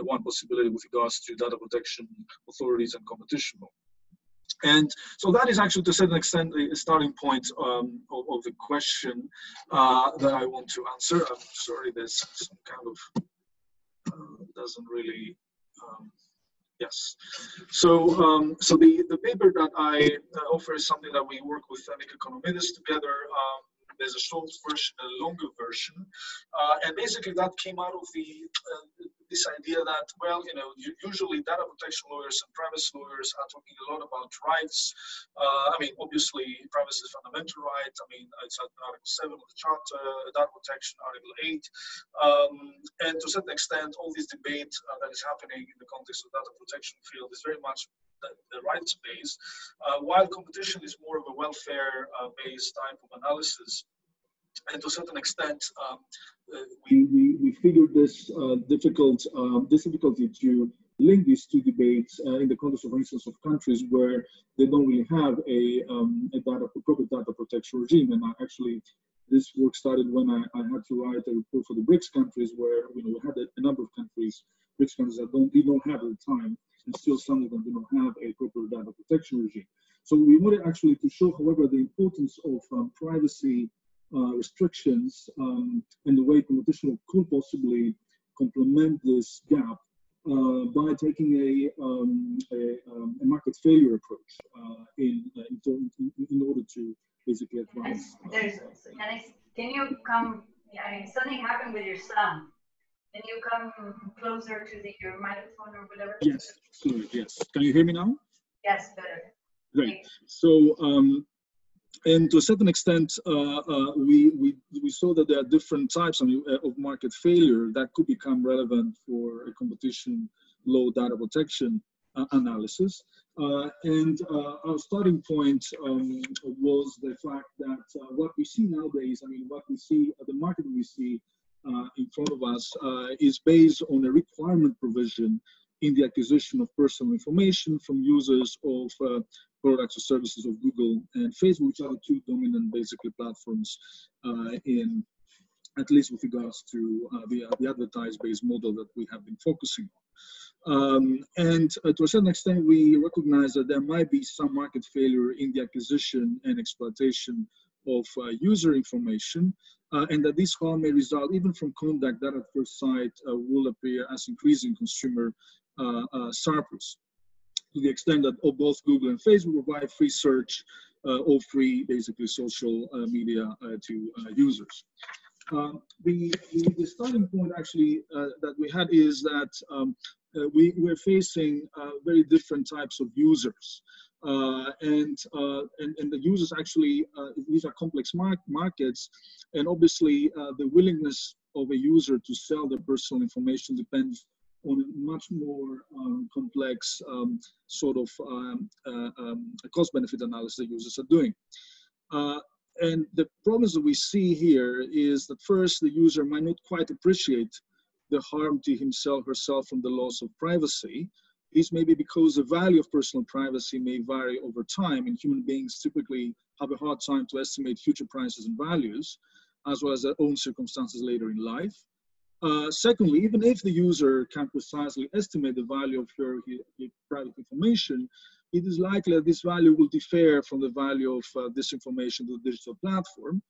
one possibility with regards to data protection authorities and competition law. And so that is actually, to a certain extent, the starting point of the question that I want to answer. I'm sorry, there's some kind of, doesn't really, yes. So the paper that I offer is something that we work with Nick Economides together. There's a short version, a longer version, and basically that came out of this idea that, well, usually data protection lawyers and privacy lawyers are talking a lot about rights. Obviously, privacy is a fundamental right. It's Article 7 of the Charter, data protection, Article 8, and to a certain extent, all this debate that is happening in the context of data protection field is very much the rights based, while competition is more of a welfare based type of analysis. And to a certain extent, we figured this difficulty to link these two debates in the context of, for instance, of countries where they don't really have a proper data protection regime. And this work started when I had to write a report for the BRICS countries, where we had a number of countries, BRICS countries that we don't have at the time and still some of them do not have a proper data protection regime. So we wanted actually to show, however, the importance of privacy restrictions and the way competition could possibly complement this gap by taking a market failure approach in order to basically advance. Can you come? I mean, something happened with your sound. Can you come closer to your microphone or whatever? Yes, sorry, yes. Can you hear me now? Yes, better. Great. So, and to a certain extent, we saw that there are different types of market failure that could become relevant for a competition law data protection analysis. And our starting point was the fact that what we see nowadays, I mean, what we see, the market we see in front of us is based on a requirement provision in the acquisition of personal information from users of products or services of Google and Facebook, which are the two dominant basically platforms in, at least with regards to the advertise-based model that we have been focusing on. And to a certain extent, we recognize that there might be some market failure in the acquisition and exploitation of user information, and that this harm may result even from conduct that at first sight will appear as increasing consumer surplus, to the extent that both Google and Facebook provide free search or free, basically, social media to users. The starting point actually that we had is that we're facing very different types of users. And the users actually, these are complex markets, and obviously the willingness of a user to sell their personal information depends on a much more complex sort of cost-benefit analysis that users are doing. And the problems that we see here is that first, the user might not quite appreciate the harm to himself or herself from the loss of privacy. This may be because the value of personal privacy may vary over time, and human beings typically have a hard time to estimate future prices and values, as well as their own circumstances later in life. Secondly, even if the user can precisely estimate the value of her private information, it is likely that this value will differ from the value of this information to the digital platform.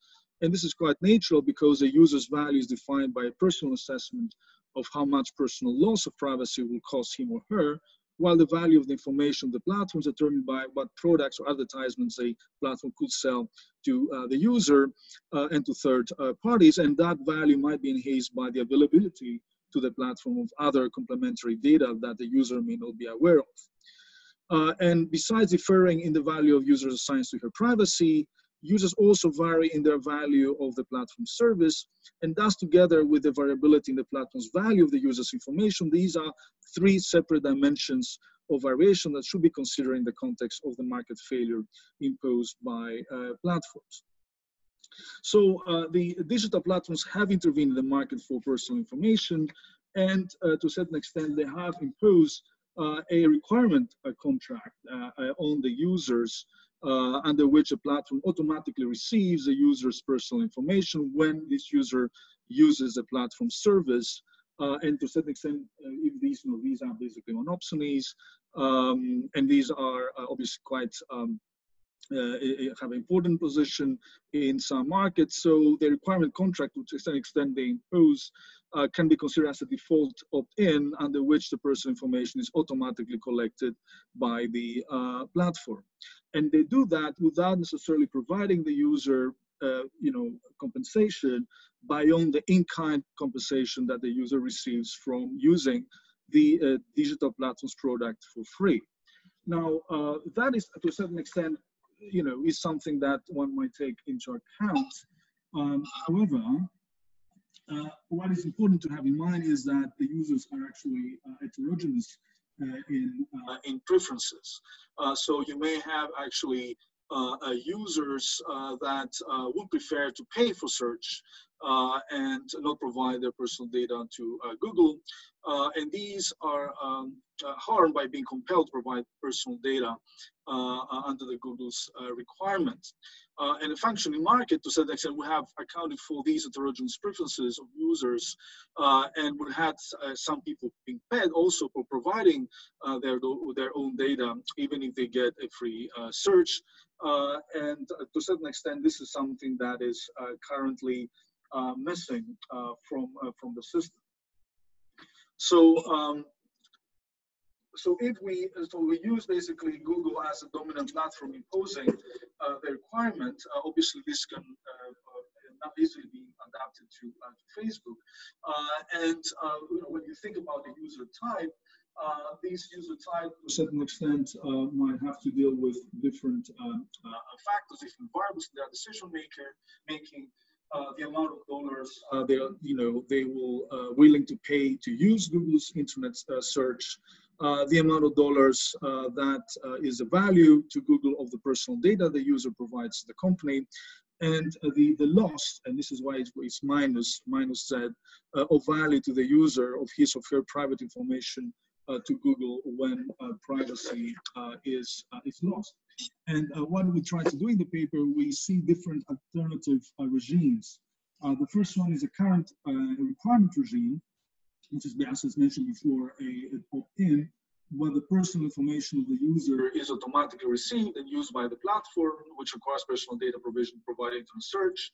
And this is quite natural because a user's value is defined by a personal assessment of how much personal loss of privacy will cost him or her, while the value of the information of the platform is determined by what products or advertisements a platform could sell to the user and to third parties. And that value might be enhanced by the availability to the platform of other complementary data that the user may not be aware of. And besides differing in the value of users assigned to her privacy, users also vary in their value of the platform service, and thus together with the variability in the platform's value of the user's information, these are three separate dimensions of variation that should be considered in the context of the market failure imposed by platforms. So the digital platforms have intervened in the market for personal information, and to a certain extent, they have imposed a requirement contract on the users under which a platform automatically receives the user's personal information when this user uses the platform service. And to a certain extent, if these are basically monopsonies, and these are obviously quite have an important position in some markets. So the requirement contract, to a certain extent they impose, can be considered as a default opt-in under which the personal information is automatically collected by the platform. And they do that without necessarily providing the user compensation beyond the in-kind compensation that the user receives from using the digital platform's product for free. Now, that is to a certain extent, is something that one might take into account. However, what is important to have in mind is that the users are actually heterogeneous in preferences. So you may have actually users that would prefer to pay for search and not provide their personal data to Google. And these are harmed by being compelled to provide personal data under the Google's requirements. And a functioning market, to a certain extent, we have accounted for these heterogeneous preferences of users, and we had some people being paid also for providing their own data, even if they get a free search. And to a certain extent, this is something that is currently missing from the system. So if we use basically Google as a dominant platform imposing the requirement, obviously this can not easily be adapted to Facebook. And when you think about the user type, these user type to a certain extent might have to deal with different factors, different variables in their decision making. The amount of dollars they will willing to pay to use Google's internet search, the amount of dollars that is the value to Google of the personal data the user provides to the company, and the loss, and this is why it's minus Z, of value to the user of his or her private information to Google when privacy is lost. And what we try to do in the paper, we see different alternative regimes. The first one is a current requirement regime, which is, as mentioned before, an opt-in, where the personal information of the user is automatically received and used by the platform, which requires personal data provision provided through search.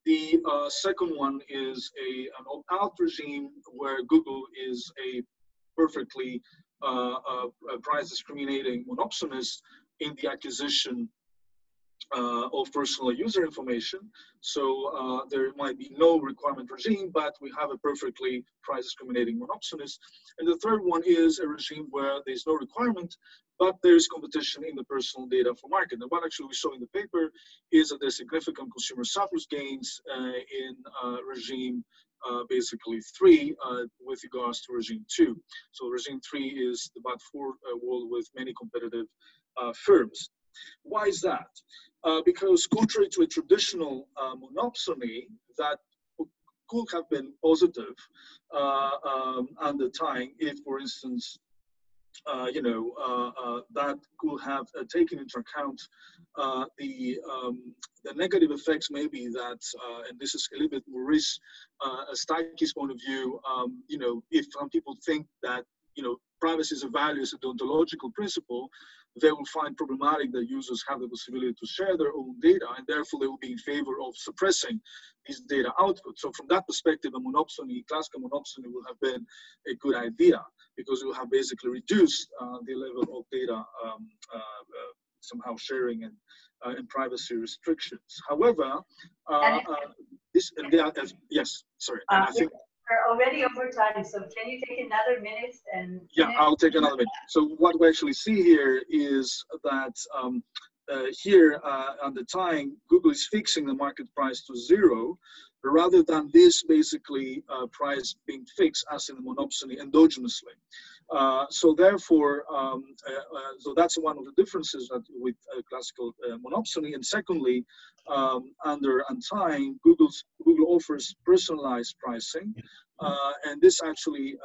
The second one is an opt-out regime, where Google is a perfectly price discriminating monopsonist in the acquisition of personal user information. So there might be no requirement regime, but we have a perfectly price discriminating monopsonist. And the third one is a regime where there's no requirement, but there's competition in the personal data for market. And what actually we show in the paper is that there's significant consumer surplus gains in regime basically 3 with regards to regime 2. So regime 3 is the but-for world with many competitive firms. Why is that? Because contrary to a traditional monopsony that could have been positive under time, if, for instance, that could have taken into account the negative effects, maybe that, and this is a little bit Maurice Stiegler's point of view, if some people think that, privacy is a value, is a deontological principle, they will find problematic that users have the possibility to share their own data, and therefore they will be in favor of suppressing these data output. So from that perspective, a monopsony, classical monopsony, would have been a good idea, because it will have basically reduced the level of data somehow sharing and privacy restrictions. However, yes, sorry. I think we're already over time, so can you take another minute? Yeah, I'll take another minute. So what we actually see here is that here on the time, Google is fixing the market price to 0, rather than this basically price being fixed as in the monopsony endogenously. So therefore, so that's one of the differences that with classical monopsony. And secondly, under Untitled, Google offers personalized pricing, and this actually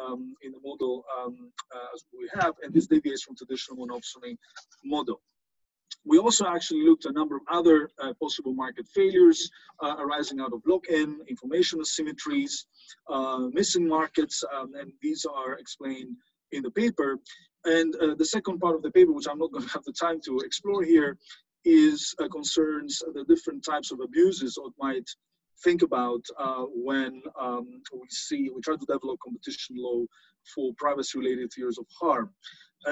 in the model as we have, and this deviates from traditional monopsony model. We also actually looked at a number of other possible market failures arising out of lock-in, information asymmetries, missing markets, and these are explained in the paper. And the second part of the paper, which I'm not going to have the time to explore here, is concerns the different types of abuses one might think about when we try to develop competition law for privacy-related theories of harm.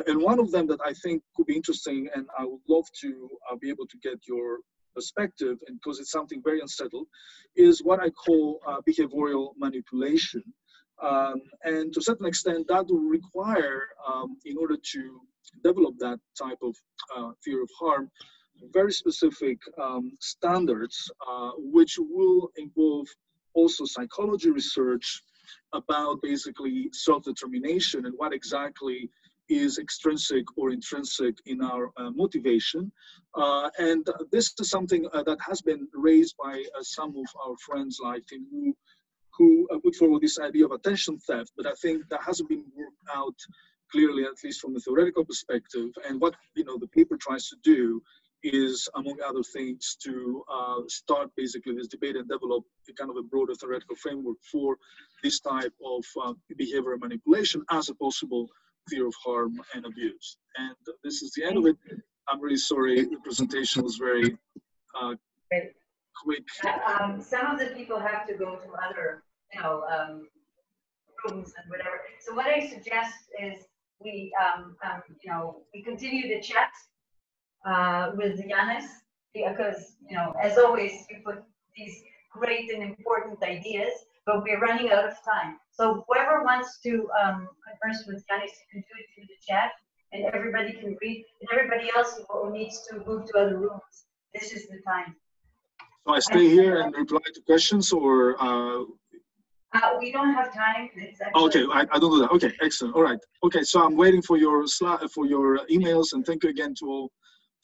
And one of them that I think could be interesting, and I would love to be able to get your perspective, and because it's something very unsettled, is what I call behavioral manipulation. And to a certain extent, that will require, in order to develop that type of theory of harm, very specific standards, which will involve also psychology research about basically self-determination and what exactly is extrinsic or intrinsic in our motivation. And this is something that has been raised by some of our friends like Tim Wu, who put forward this idea of attention theft, but I think that hasn't been worked out clearly, at least from a theoretical perspective. And what the paper tries to do is, among other things, to start basically this debate and develop a kind of a broader theoretical framework for this type of behavioral manipulation as a possible theory of harm and abuse. And this is the end of it. I'm really sorry, the presentation was very quick. Some of the people have to go to other rooms and whatever. So what I suggest is we continue the chat with Yanis, because as always you put these great and important ideas, but we're running out of time. So whoever wants to converse with Yanis, you can do it through the chat, and everybody can read. And everybody else who needs to move to other rooms, this is the time. So I stay here and reply to questions, or we don't have time. It's actually... Okay, I don't do that. Okay, excellent. All right. Okay, so I'm waiting for your emails, and thank you again to all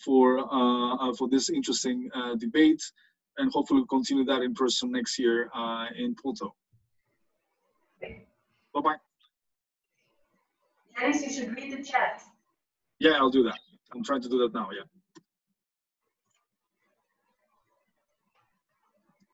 for this interesting debate, and hopefully we'll continue that in person next year in Porto. Okay. Bye-bye. Dennis, you should read the chat. Yeah, I'll do that. I'm trying to do that now, yeah.